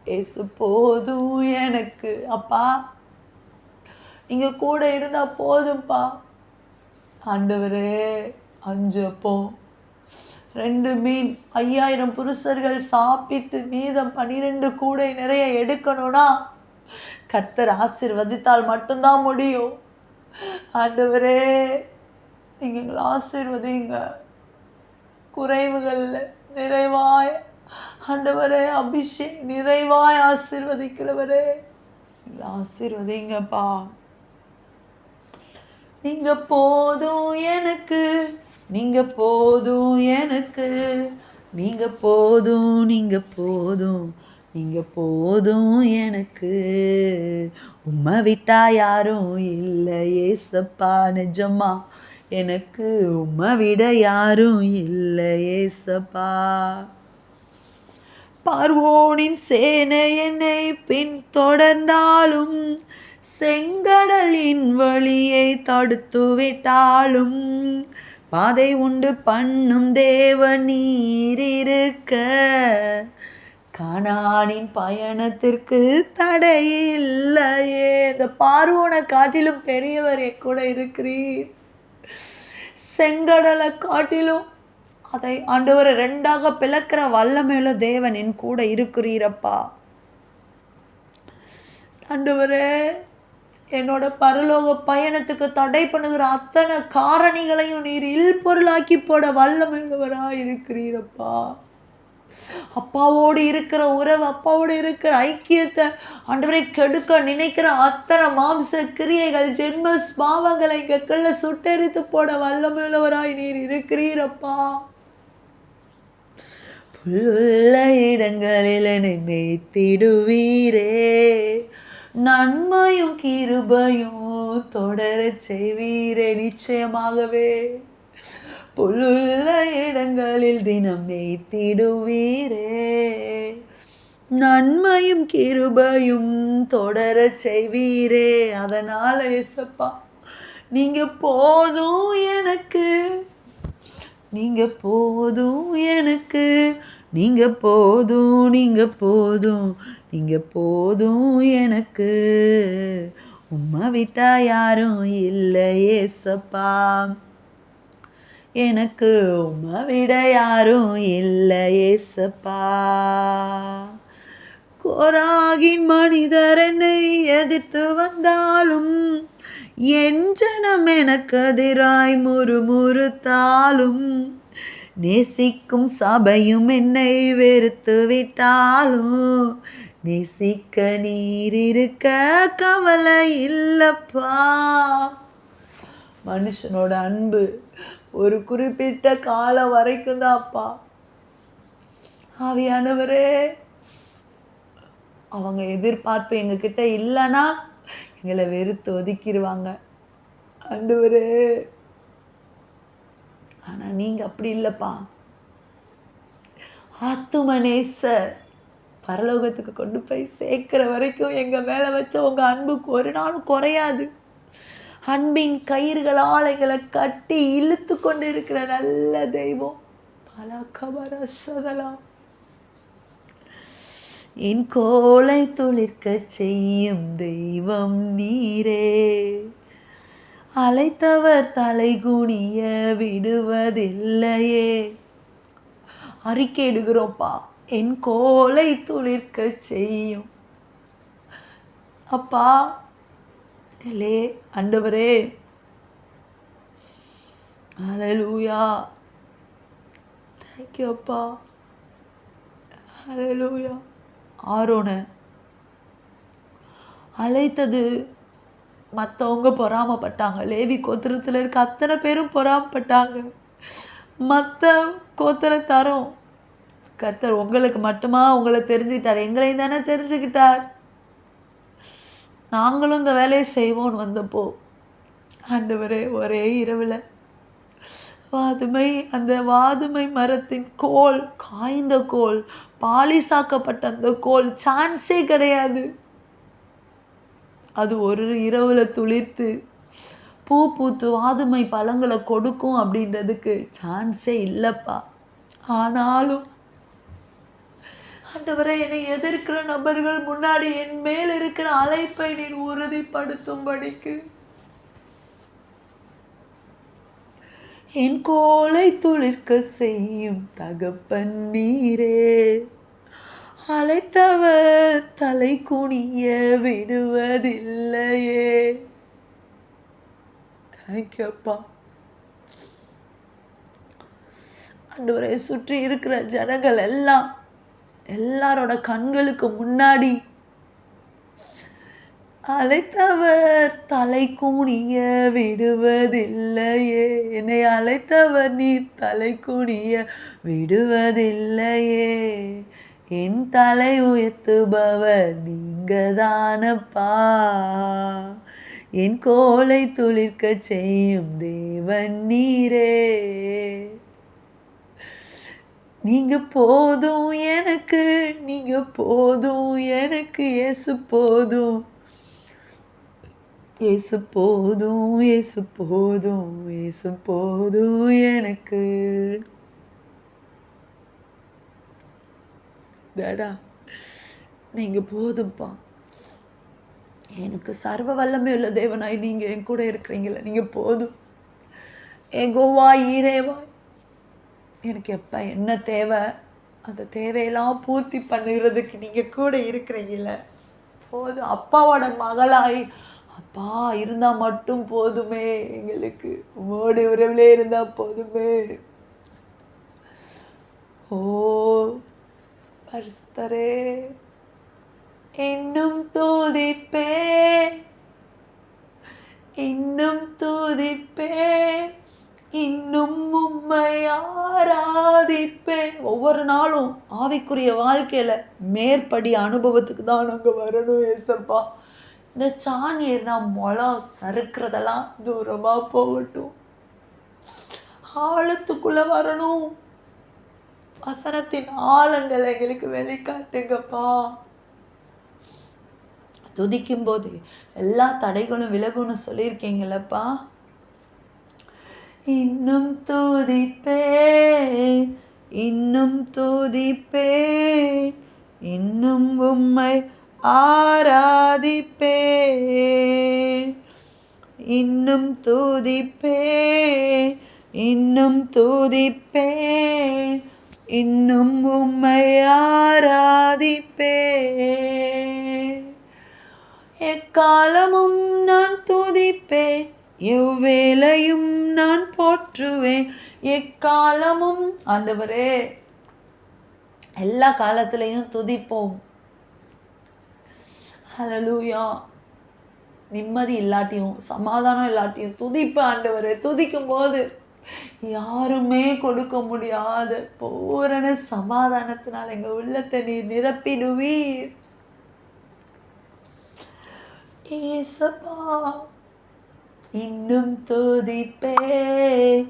இயேசு, போதும் எனக்கு. அப்பா நீங்க கூட இருந்தா போதும்பா. ஆண்டவரே, 5 அப்பம் 2 மீன் 5000 புருஷர்கள் சாப்பிட்டு மீதம் 12 கூடை நிறைய எடுக்கணும்னா கர்த்தர் ஆசீர்வதித்தால் மட்டும்தான் முடியும். ஆண்டவரே, நீங்க எங்களை ஆசீர்வதிங்க. குறைவுகளில் நிறைவாய் ஆண்டவரே, நிறைவாய் ஆசீர்வதிக்கிறவரே, எங்களை ஆசீர்வதிங்கப்பா. நீங்க போதும் எனக்கு, நீங்க போதும் எனக்கு, நீங்க போதும், நீங்க போதும், நீங்க போதும் எனக்கு. உம்மை விட்டா யாரும் இல்லை ஏசப்பா, நிஜமா எனக்கு உம்மை விட யாரும் இல்லை ஏசப்பா. பார்வோனின் சேனை என்னை பின்தொடர்ந்தாலும், செங்கடலின் வழியை தடுத்து விட்டாலும், பாதை உண்டு பண்ணும் தேவன் நீர் இருக்க, கானானின் பயணத்திற்கு தடையில்லையே. இந்த பார்வோனை காட்டிலும் பெரியவர் என் கூட இருக்கிறீர். செங்கடலை காட்டிலும் அதை ஆண்டவரை 2ஆக பிளக்கிற வல்லமையுள்ள தேவன் என் கூட இருக்கிறீரப்பா. ஆண்டவரே, என்னோட பரலோக பயணத்துக்கு தடை பண்ணுகிற அத்தனை காரணிகளையும் நீர் இல்பொருளாக்கி போட வல்லமையுள்ளவராய் இருக்கிறீரப்பா. அப்பாவோடு இருக்கிற உறவு, அப்பாவோடு இருக்கிற ஐக்கியத்தை ஆண்டவரை கெடுக்க நினைக்கிற அத்தனை மாம்ச கிரியைகள், ஜென்ம ஸ்பாவங்களை எங்கள்ல சுட்டெரித்து போட வல்லமையுள்ளவராய் நீர் இருக்கிறீரப்பா. புல்லுள்ள இடங்களில் என்னை மேய்த்திடுவீரே, நன்மையும் கிருபையும் தொடர செய்வீரே. நிச்சயமாகவே புல்லுள்ள இடங்களில் தினம் மேய்த்திடுவீரே, நன்மையும் கிருபையும் தொடர செய்வீரே. அதனால ஏசப்பா, நீங்க போதும் எனக்கு, நீங்க போதும் எனக்கு, நீங்க போதும், நீங்க போதும், நீங்க போதும் எனக்கு. உம்மை விட்டா யாரும் இல்லை ஏசப்பா, எனக்கு உம்மை விட யாரும் இல்லை ஏசப்பா. கோராகின் மனிதர் என்னை எதிர்த்து வந்தாலும், என் ஜனம் எனக்கு எதிராய் முறுமுறுத்தாலும், நேசிக்கும் சபையும் என்னை வெறுத்து விட்டாலும், நேசிக்க நீர் இருக்க கவலை இல்லப்பா. மனுஷனோட அன்பு ஒரு குறிப்பிட்ட காலம் வரைக்கும் தான் அப்பா. ஆவியானவரே, அவங்க எதிர்பார்ப்பு எங்ககிட்ட இல்லைன்னா எங்களை வெறுத்து ஒதுக்கிடுவாங்க ஆண்டவரே. ஆனால் நீங்கள் அப்படி இல்லைப்பா. ஆத்தும நேசர், பரலோகத்துக்கு கொண்டு போய் சேர்க்கிற வரைக்கும் எங்கள் மேலே வச்ச உங்கள் அன்புக்கு ஒரு நாளும் குறையாது. அன்பின் கயிறுகளால் எங்களை கட்டி இழுத்து கொண்டு இருக்கிற நல்ல தெய்வம். பலகபரசதலா என் கோலை துளிர்க்க செய்யும் தெய்வம் நீரே, அழைத்தவர் தலை குனிய விடுவதில்லையே. அறிக்கையிடுகிறோம்ப்பா, என் கோலை துளிர்க்க செய்யும் அப்பா. இல்லே ஆண்டவரே, ஹல்லேலூயா, தேங்க்யூ அப்பா, ஹல்லேலூயா. ஆரோனை அழைத்தது மற்றவங்க பொறாமப்பட்டாங்க. லேவி கோத்திரத்தில் இருக்க அத்தனை பேரும் பொறாமப்பட்டாங்க. மற்ற கோத்திரத்தாரும் கர்த்தர் உங்களுக்கு மட்டுமா உங்களை தெரிஞ்சுக்கிட்டார், எங்களையும் தானே தெரிஞ்சுக்கிட்டார், நாங்களும் இந்த வேலையை செய்வோன்னு வந்தப்போ ஆண்டவரே ஒரே இரவில் அந்த வாதுமை மரத்தின் கோல், காய்ந்த கோல், பாலிசாக்கப்பட்ட அந்த கோல் சான்ஸே கிடையாது. அது ஒரு இரவுல துளிர்த்து பூ பூத்து வாதுமை பழங்களை கொடுக்கும் அப்படின்றதுக்கு சான்ஸே இல்லைப்பா. ஆனாலும் ஆண்டவரே, என்னை எதிர்க்கிற நபர்கள் முன்னாடி என் மேல் இருக்கிற அழைப்பை நீர் உறுதிப்படுத்தும்படிக்கு என் கோலை துளிர்க்க செய்யும் தகப்பன் நீரே, அழைத்தவர் தலை குனிய விடுவதில்லையே. தேங்க்யூப்பா. ஆண்டவரே, சுற்றி இருக்கிற ஜனங்கள் எல்லாரோட கண்களுக்கு முன்னாடி அழைத்தவர் தலை குனிய விடுவதில்லையே, என்னை அழைத்தவர் நீ தலை குனிய விடுவதில்லையே, என் தலை உயர்த்துபவர் நீங்க தானப்பா, என் கோலை துளிர்க்க செய்யும் தேவன் நீரே, நீங்க போதும் எனக்கு, நீங்க போதும் எனக்கு, இயேசு போதும், இயேசு போதும், இயேசு போதும், இயேசு போதும் எனக்கு. டேடா, நீங்க போதும்ப்பா. எனக்கு சர்வ வல்லமை உள்ள தேவனாய் நீங்க என் கூட இருக்கிறீங்களா, நீங்க போதும். எகோவா ஈரேவா, எனக்கு எப்போ என்ன தேவை அந்த தேவையெல்லாம் பூர்த்தி பண்ணுறதுக்கு நீங்கள் கூட இருக்கிறீங்கள, போதும். அப்பாவோட மகளாய் அப்பா இருந்தால் மட்டும் போதுமே, எங்களுக்கு உங்களோட உறவிலே இருந்தால் போதுமே. ஓ பரிசுத்தரே, இன்னும் துதிப்பே, இன்னும் துதிப்பே, இன்னும் உம்மை ஆராதிப்பேன். ஒவ்வொரு நாளும் ஆவிக்குரிய வாழ்க்கையில் மேற்படி அனுபவத்துக்கு தான் நாங்கள் வரணும் ஏசப்பா. இந்த சாணி ஏறினா முளம் சறுக்கிறதெல்லாம் தூரமாக போகட்டும், ஆழத்துக்குள்ளே வரணும். வசனத்தின் ஆழங்களை எங்களுக்கு வெளிக்காட்டுங்கப்பா. துதிக்கும் போது எல்லா தடைகளும் விலகுன்னு சொல்லியிருக்கீங்களப்பா. இன்னும் துதிப்பேன், இன்னும் துதிப்பேன், இன்னும் உம்மை ஆராதிப்பேன், இன்னும் துதிப்பேன், இன்னும் துதிப்பேன், இன்னும் உம்மை ஆராதிப்பேன். எக்காலமும் நான் துதிப்பேன், எவ்வேளையும் நான் போற்றுவேன். எக்காலமும் ஆண்டவரே, எல்லா காலத்திலையும் துதிப்போம். ஹல்லேலூயா. நிம்மதி இல்லாட்டியும் சமாதானம் இல்லாட்டியும் துதிப்பு ஆண்டவரே. துதிக்கும் போது யாருமே கொடுக்க முடியாத பூரண சமாதானத்தினால் எங்கள் உள்ளத்தை நீர் நிரப்பிடுவீர் ஏசப்பா. இன்னும் துதிப்பேன்,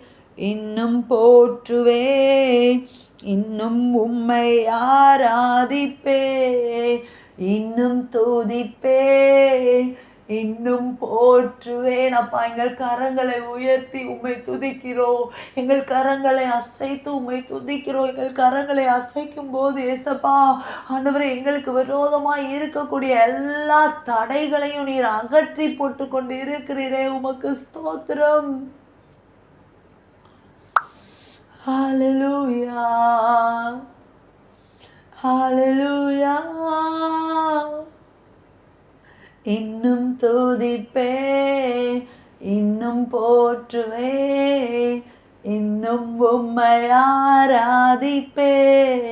இன்னும் போற்றுவேன், இன்னும் உம்மை ஆராதிப்பேன், இன்னும் துதிப்பேன், இன்னும் போற்றுவேன். அப்பா, எங்கள் கரங்களை உயர்த்தி உம்மை துதிக்கிறோம். எங்கள் கரங்களை அசைத்து உம்மை துதிக்கிறோம். எங்கள் கரங்களை அசைக்கும் போது ஏசப்பா ஆண்டவரே, எங்களுக்கு விரோதமாய் இருக்கக்கூடிய எல்லா தடைகளையும் நீர் அகற்றி போட்டு கொண்டு இருக்கிறீரே, உமக்கு ஸ்தோத்திரம். ஹல்லேலூயா, ஹல்லேலூயா. இன்னும் துதிப்பேன், இன்னும் போற்றுவேன், இன்னும் உம்மை ஆராதிப்பேன்,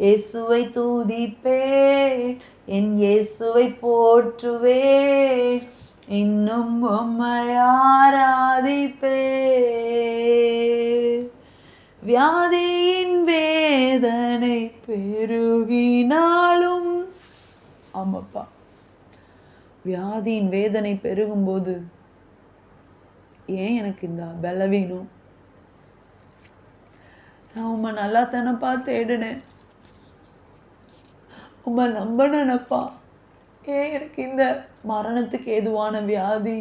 இயேசுவை துதிப்பேன், என் இயேசுவை போற்றுவேன், இன்னும் உம்மை ஆராதிப்பேன். வியாதியின் வேதனை பெருகினாலும், ஆமாப்பா, வியாதியின் வேதனை பெருகும்போது ஏன் எனக்கு இந்த பலவீனம்? நான் உம்மை நல்லா தானப்பா தேடினேன், உம்மை நம்பினேனப்பா, ஏன் எனக்கு இந்த மரணத்துக்கு ஏதுவான வியாதி?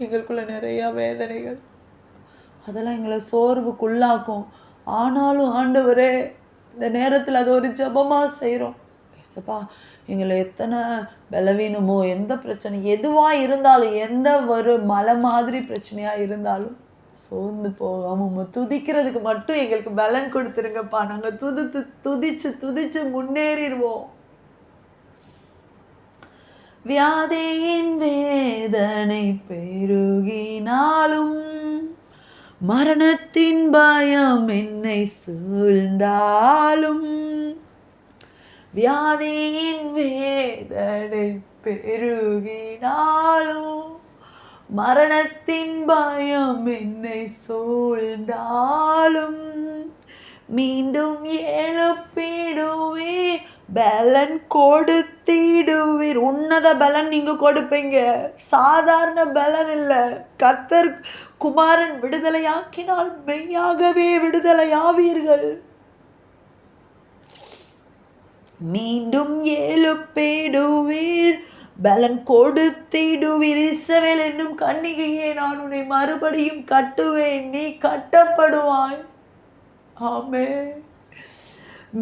எங்களுக்குள்ள நிறைய வேதனைகள், அதெல்லாம் எங்களை சோர்வுக்குள்ளாக்கும். ஆனாலும் ஆண்டவரே, இந்த நேரத்தில் அது ஒரு ஜபமாக செய்கிறோம். ஏசப்பா, எங்களை எத்தனை பலவீனமோ, எந்த பிரச்சனை எதுவாக இருந்தாலும், எந்த ஒரு மலை மாதிரி பிரச்சனையாக இருந்தாலும் சோர்ந்து போகாம துதிக்கிறதுக்கு மட்டும் எங்களுக்கு பலன் கொடுத்துருங்கப்பா. நாங்கள் துதிச்சு முன்னேறிடுவோம். வியாதியின் வேதனை பெருகினாலும், மரணத்தின் பயம் என்னை சூழ்ந்தாலும், வியாதியின் வேதனை பெருகினாலும், மரணத்தின் பயம் என்னை சூழ்ந்தாலும், மீண்டும் எழுப்பிடுவீர், பலன் கொடுத்திடுவீர். உன்னத பலன் நீங்க கொடுப்பீங்க, சாதாரண பலன் இல்லை. கர்த்தர் குமாரன் விடுதலையாக்கினால் மெய்யாகவே விடுதலையாவீர்கள். மீண்டும் எழுப்பிடுவீர், பலன் கொடுத்திடுவீர். இஸ்ரவேல் என்னும் கன்னிகையே, நான் உன்னை மறுபடியும் கட்டுவேன், நீ கட்டப்படுவாய். ஆமென்.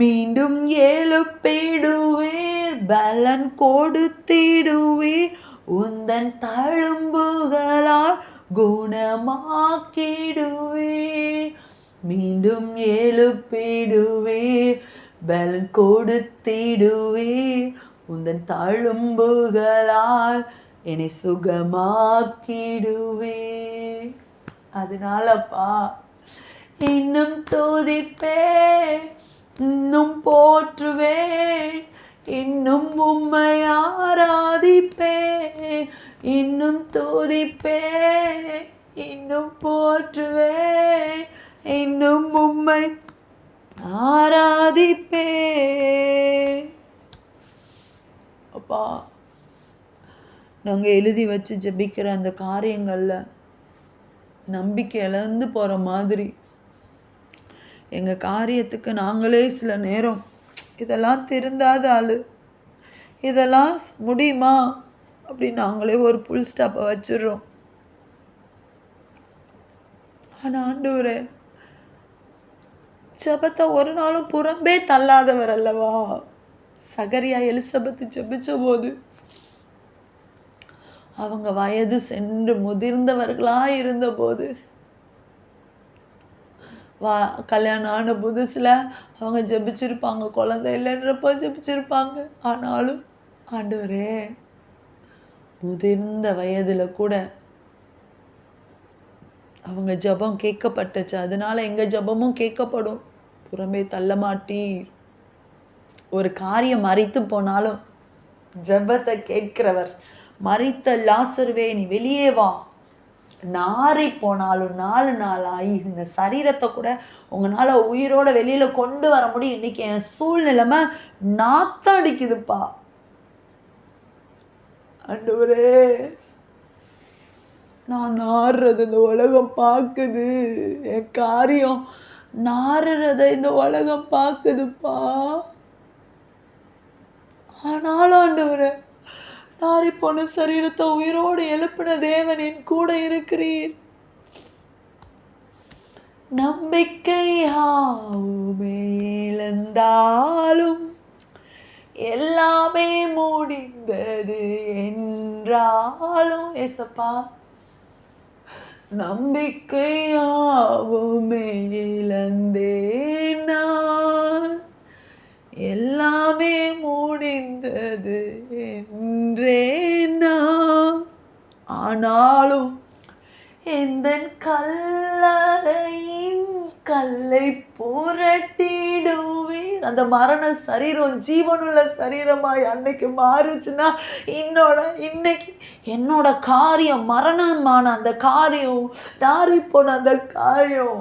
மீண்டும் எழுப்பிடுவீர், பலன் கொடுத்திடுவீர், உந்தன் தழும்புகளால் குணமாக்கிடுவீர். மீண்டும் எழுப்பிடுவீர், பலன் கொடுத்திடுவீர், உந்தன் தழும்புகளால் என்னை சுகமாக்கிடுவீர். அதனாலப்பா, இன்னும் துதிப்பேன், இன்னும் போற்றுவேன், இன்னும் உம்மை ஆராதிப்பேன், இன்னும் துதிப்பேன், இன்னும் போற்றுவேன், இன்னும் உம்மை ஆராதிப்பேன். அப்பா, நாங்கள் எழுதி வச்சு ஜெபிக்கிற அந்த காரியங்களில் நம்பிக்கை இழந்து போகிற மாதிரி எங்கள் காரியத்துக்கு நாங்களே சில நேரம் இதெல்லாம் திருந்தாத ஆள், இதெல்லாம் முடியுமா அப்படின்னு நாங்களே ஒரு புல் ஸ்டாப்பை வச்சிடுறோம். ஆனால் ஆண்டவரே, ஜெபத்தை ஒரு நாளும் புறம்பே தள்ளாதவர் அல்லவா? சகரியா எலிசபெத்து ஜெபிச்ச போது அவங்க வயது சென்று முதிர்ந்தவர்களாக இருந்தபோது, கல்யாணம் ஆன புதுசில் அவங்க ஜெபிச்சிருப்பாங்க, குழந்தை இல்லைன்றப்போ ஜெபிச்சிருப்பாங்க. ஆனாலும் ஆண்டவரே, முதிர்ந்த வயதில் கூட அவங்க ஜெபம் கேட்கப்பட்டுச்சு. அதனால எங்கள் ஜெபமும் கேட்கப்படும். புறம்பே தள்ள மாட்டீர். ஒரு காரியம் மரித்து போனாலும் ஜெபத்தை கேட்கிறவர். மரித்த லாசருவே, நீ வெளியே வா. நாரி போனாலும் 4 நாள் ஆகி இந்த சரீரத்தை கூட உங்களால் உயிரோட வெளியில் கொண்டு வர முடியும். இன்னைக்கு என் சூழ்நிலைமை நாத்தம் அடிக்குதுப்பா. ஆண்டவரே, நான் நாறுறது இந்த உலகம் பார்க்குது, என் காரியம் நாறுறத இந்த உலகம் பார்க்குதுப்பா. ஆனாலும் ஆண்டவரே, நாரி போன சரீரத்தை உயிரோடு எழுப்பின தேவன் என் கூட இருக்கிறீர். நம்பிக்கை யாவுமே இழந்தாலும் எல்லாமே முடிந்தது என்றாலும் ஏசப்பா, நம்பிக்கை யாவுமே இழந்தேன் நான், எல்லாமே முடிந்தது என்றேன் நான். ஆனாலும் எந்தன் கல்லறையின் கல்லை புரட்டிடுவீர். அந்த மரண சரீரம் ஜீவனுள்ள சரீரமாய் அன்னைக்கு மாறுச்சுன்னா, இன்னைக்கு என்னோட காரியம், மரணமான அந்த காரியம், நாரி போன அந்த காரியம்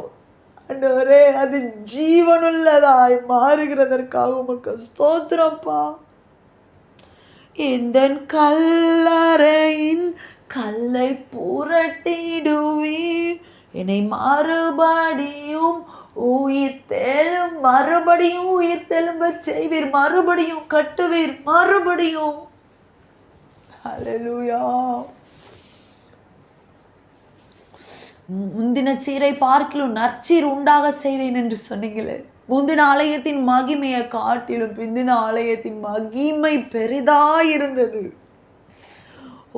ஆண்டவரே, அது ஜீவனுள்ளதாய் மாறுகிறதற்காக உமக்கு ஸ்தோத்திரம்ப்பா. எந்தன் கல்லறையின் கல்லை புரட்டிடுவீர், என்னை மறுபடியும் உயிர் தெழும்ப செய்வீர், மறுபடியும் கட்டுவீர், மறுபடியும். ஹல்லேலூயா. முந்தின சீரை பார்க்கிலும் நற்சீர் உண்டாக செய்வேன் என்று சொன்னீங்களே, முந்தின ஆலயத்தின் மகிமையை காட்டிலும் பிந்தின ஆலயத்தின் மகிமை பெரிதாயிருந்தது.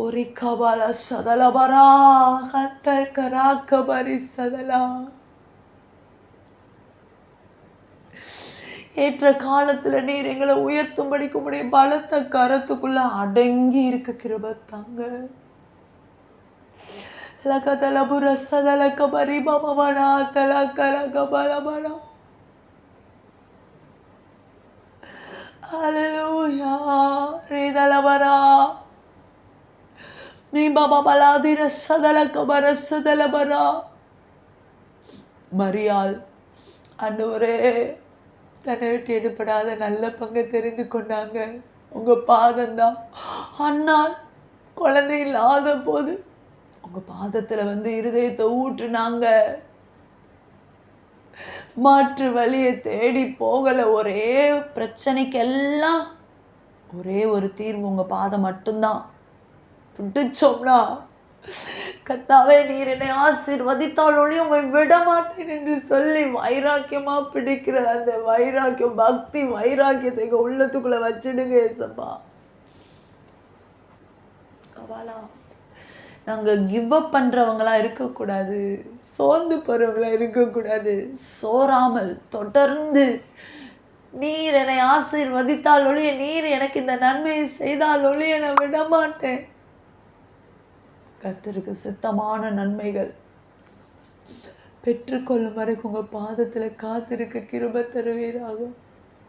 ஒரு கபால சதலபரா ஹத்தல் கராக்கபரி சதலா. ஏற்ற காலத்துல நீர் எங்களை உயர்த்தும்படிக்கு உடைய பலத்த கரத்துக்குள்ள அடங்கி இருக்க கிருபை தாங்க. லகதலபுர சதல கபரி பமவனா தலகல கபலபரா. ஹல்லேலூயா. ரீதலபரா நீ பாபா பலாதிர சதல கபர சதலபரா. மரியாள் ஆண்டவரே, தன்னை விட்டு எடுப்படாத நல்ல பங்கை தெரிந்து கொண்டாங்க. உங்க பாதம்தான். அண்ணாள் குழந்தை இல்லாத போது உங்க பாதத்துல இருதயத்தை ஊற்றுனாங்க. மாற்று வழியை தேடி போகல. ஒரே பிரச்சனைக்கெல்லாம் ஒரே ஒரு தீர்வு, உங்க பாதம் மட்டும்தான். துடிச்சோம்னா, கர்த்தாவே நீர் என்னை ஆசீர்வதித்தால் ஒழிய உம்மை விட மாட்டேன் என்று சொல்லி வைராக்கியமா பிடிக்கிற அந்த வைராக்கியம், பக்தி வைராக்கியத்தை எங்க உள்ளத்துக்குள்ள வச்சிடுங்க ஏசப்பா. கவாலா, நாங்க கிவ் அப் பண்றவங்களா இருக்கக்கூடாது, சோர்ந்து போறவங்களா இருக்கக்கூடாது. சோறாமல் தொடர்ந்து நீர் என்னை ஆசீர்வதித்தால் ஒழிய, நீர் எனக்கு இந்த நன்மையை செய்தால் ஒழிய நான் விட மாட்டேன். கர்த்தருக்கு சித்தமான நன்மைகள் பெற்றுக்கொள்ளும் வரைக்கும் உங்க பாதத்துல காத்திருக்க கிருபை தருவீராக.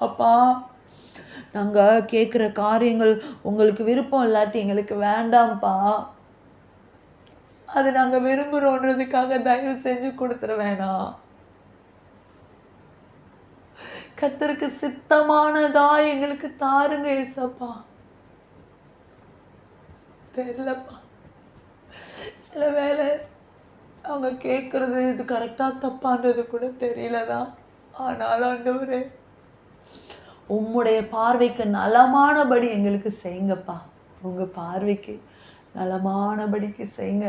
அப்பா, நாங்க கேட்குற காரியங்கள் உங்களுக்கு விருப்பம் இல்லாட்டி எங்களுக்கு வேண்டாம்ப்பா. அது நாங்க விரும்புறோன்றதுக்காக தயவு செஞ்சு கொடுத்துட வேணாம். கர்த்தருக்கு சித்தமானதா எங்களுக்கு தாருங்க ஏசப்பா. தெரியலப்பா, சில வேளை அவங்க கேட்குறது இது கரெக்டாக தப்பான்றது கூட தெரியலதான். ஆனாலும் ஆண்டவரே, உம்முடைய பார்வைக்கு நலமானபடி எங்களுக்கு செய்யுங்கப்பா. உங்கள் பார்வைக்கு நலமானபடிக்கு செய்யுங்க.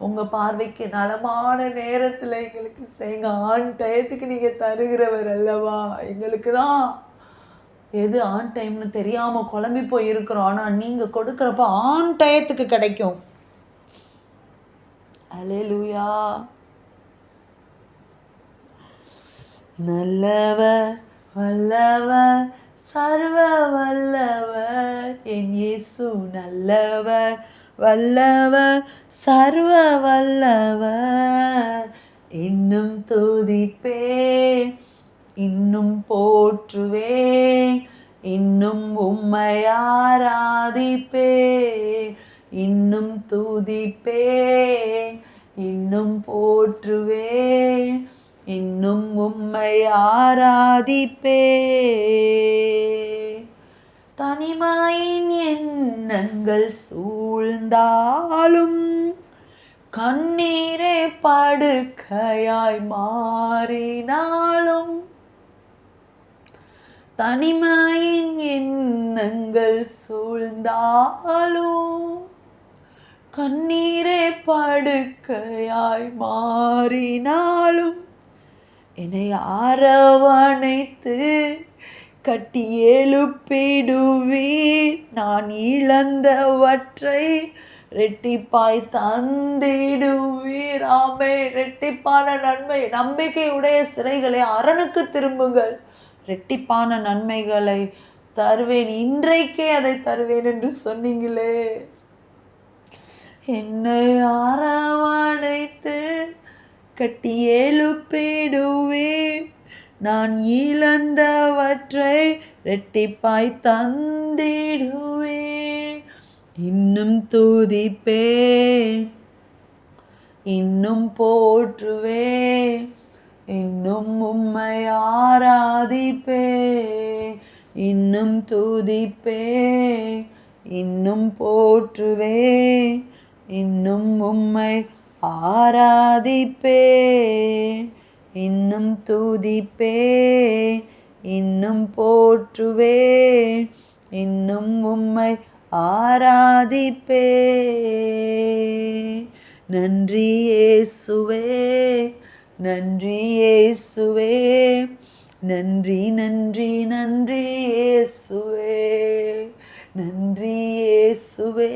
உங்கள் பார்வைக்கு நலமான நேரத்தில் எங்களுக்கு செய்யுங்க. ஆண் டயத்துக்கு நீங்கள் தருகிறவர் அல்லவா. எங்களுக்கு தான் எது ஆன் டைம்னு தெரியாமல் குழம்பி போய் இருக்கிறோம். ஆனால் நீங்கள் கொடுக்குறப்ப ஆன் டயத்துக்கு கிடைக்கும். அல்லேலூயா. நல்லவர் வல்லவர் சர்வ வல்லவர் என் இயேசு, நல்லவர் வல்லவர் சர்வ வல்லவர். இன்னும் துதிப்பேன், இன்னும் போற்றுவேன், இன்னும் உம்மை ஆராதிப்பேன். இன்னும் துதிப்பேன், இன்னும் போற்றுவேன், இன்னும் உம்மை ஆராதிப்பேன். தனிமையின் எண்ணங்கள் சூழ்ந்தாலும், கண்ணீரே படுக்கையாய் மாறினாலும், தனிமையின் எண்ணங்கள் சூழ்ந்தாலும், கண்ணீரே படுக்கையாய் மாறினாலும், என்னை அரவணைத்து கட்டி எழுப்பிடுவீர். நான் இழந்தவற்றை ரெட்டிப்பாய் தந்திடுவீர். ஆமே, ரெட்டிப்பான நன்மை. நம்பிக்கையுடைய சிறைகளை அரணுக்கு திரும்புங்கள். ரெட்டிப்பான நன்மைகளை தருவேன், இன்றைக்கே அதை தருவேன் என்று சொன்னீங்களே. என்னை அரவணைத்து கட்டி எழுப்பிடுவீர். நான் இழந்தவற்றை ரெட்டிப்பாய் தந்திடுவேன். இன்னும் துதிப்பேன், இன்னும் போற்றுவேன், இன்னும் உம்மை ஆராதிப்பேன். இன்னும் துதிப்பேன், இன்னும் போற்றுவேன், இன்னும் உம்மை ஆராதிப்பேன். இன்னும் துதிப்பேன், இன்னும் போற்றுவேன், இன்னும் உம்மை ஆராதிப்பேன். நன்றி இயேசுவே, நன்றி இயேசுவே, நன்றி நன்றி நன்றி இயேசுவே, நன்றி இயேசுவே,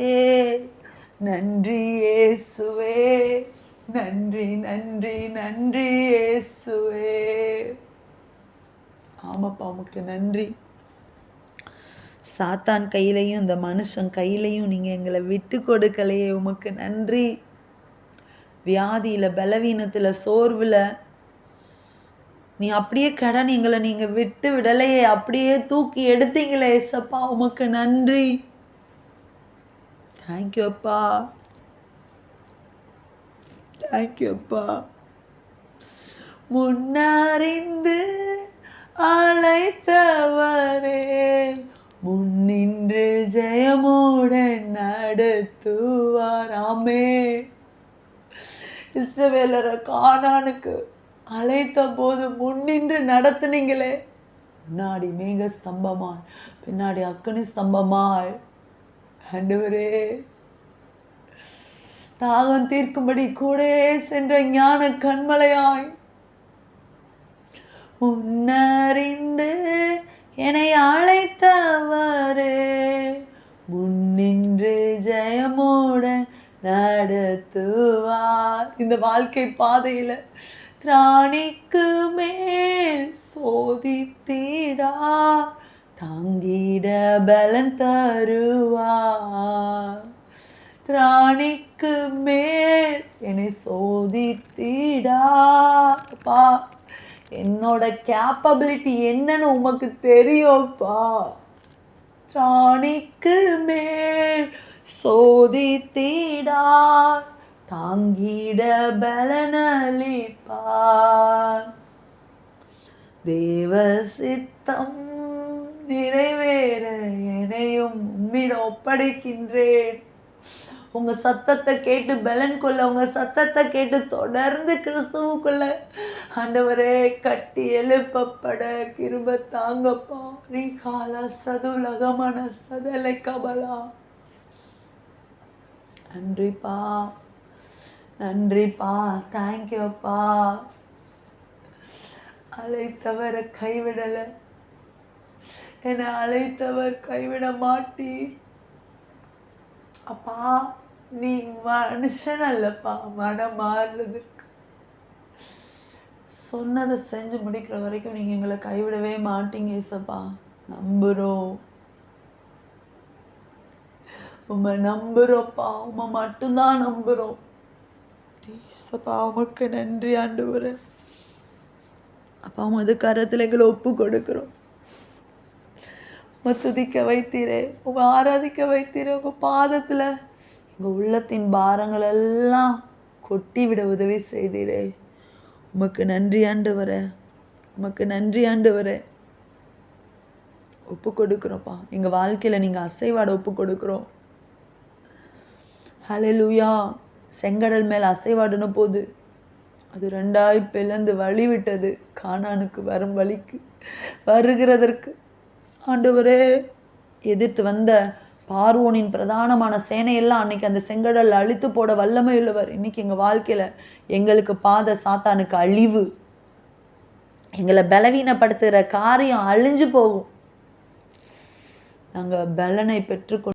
நன்றி இயேசுவே, நன்றி நன்றி நன்றி இயேசுவே. ஆமாப்பா, உமக்கு நன்றி. சாத்தான் கையிலையும் இந்த மனுஷன் கையிலையும் நீங்கள் எங்களை விட்டு கொடுக்கலையே, உமக்கு நன்றி. வியாதியில், பலவீனத்தில், சோர்வில் நீ அப்படியே கடன் எங்களை நீங்கள் விட்டு விடலையே, அப்படியே தூக்கி எடுத்தீங்களே ஏசப்பா, உமக்கு நன்றி. தேங்க்யூ அப்பா, தேங்க்யூ அப்பா. முன்னறிந்து அழைத்தவரே, முன்னின்று ஜெயமுடன் நடத்துவார். ஆமே, இஸ்ரவேலரை கானானுக்கு அழைத்த போது முன்னின்று நடத்துனீங்களே. முன்னாடி மேக ஸ்தம்பமாய், பின்னாடி அக்கினி ஸ்தம்பமாய். ஆண்டவரே, தாகம் தீர்க்கும்படி கூட சென்ற ஞான கண்மலையாய், முன்னறிந்து என்னை அழைத்தவரே, முன்னின்று ஜெயமுடன் நடத்துவார். இந்த வாழ்க்கை பாதையில திராணிக்கு மேல் சோதித்திடா, தாங்கிட பலன் தருவார். திராணிக்கு மேல் என்னை சோதித்திடாப்பா. என்னோட கேப்பபிலிட்டி என்னன்னு உமக்கு தெரியும்ப்பா. திராணிக்கு மேல் சோதித்திடா, தாங்கிட பலனளிப்பார். தேவ சித்தம் நிறைவேற என்னையும் உம்மிடம் ஒப்படைக்கின்றேன். உங்க சத்தத்தை கேட்டு பலன் கொள்ள, உங்க சத்தத்தை கேட்டு தொடர்ந்து கிறிஸ்துவுக்குள்ள ஆண்டவரே கட்டி எழுப்பப்பட கிருப தாங்கப்பா. ரீகால சதுலகமன சதலை கபலா. நன்றிப்பா, நன்றிப்பா, தேங்க்யூப்பா. அழைத்தவரை கைவிடல, என்னை அழைத்தவர் கைவிட மாட்டீர் அப்பா. நீ மனுஷன் அல்லப்பா, மனம் மாறுறதுக்கு. சொன்னதை செஞ்சு முடிக்கிற வரைக்கும் நீங்க எங்களை கைவிடவே மாட்டீங்க ஏசப்பா. நம்புறோம், உம்மை நம்புறோம்ப்பா, உம்மை மட்டும்தான் நம்புறோம் ஏசப்பா. உமக்கு நன்றி ஆண்டவரே. அப்பா, உமது கரத்தில் எங்களை ஒப்பு கொடுக்கிறோம். உம்மை துதிக்க வைத்தீரே, உங்க ஆராதிக்க வைத்தீரே. உங்க பாதத்துல எங்க உள்ளத்தின் பாரங்கள் எல்லாம் கொட்டி விட உதவி செய்தீரே. உமக்கு நன்றி ஆண்டவரே, உமக்கு நன்றி ஆண்டவரே. ஒப்பு கொடுக்குறோம்ப்பா, எங்க வாழ்க்கையில நீங்க அசைவாட ஒப்பு கொடுக்குறோம். ஹல்லேலூயா. செங்கடல் மேல் அசைவாடின போது அது ரெண்டாய் பிளந்து வழிவிட்டது. கானானுக்கு வரும் வழிக்கு வருகிறதற்கு. ஆண்டவரே, எதிர்த்து வந்த பார்வோனின் பிரதானமான சேனையெல்லாம் அன்னைக்கு அந்த செங்கடல் அழித்து போட வல்லமை உள்ளவர். இன்னைக்கு எங்கள் வாழ்க்கையில் எங்களுக்கு பாத சாத்தானுக்கு அழிவு, எங்களை பலவீனப்படுத்துகிற காரியம் அழிஞ்சு போகும். நாங்கள் பலனை பெற்றுக்கொண்டு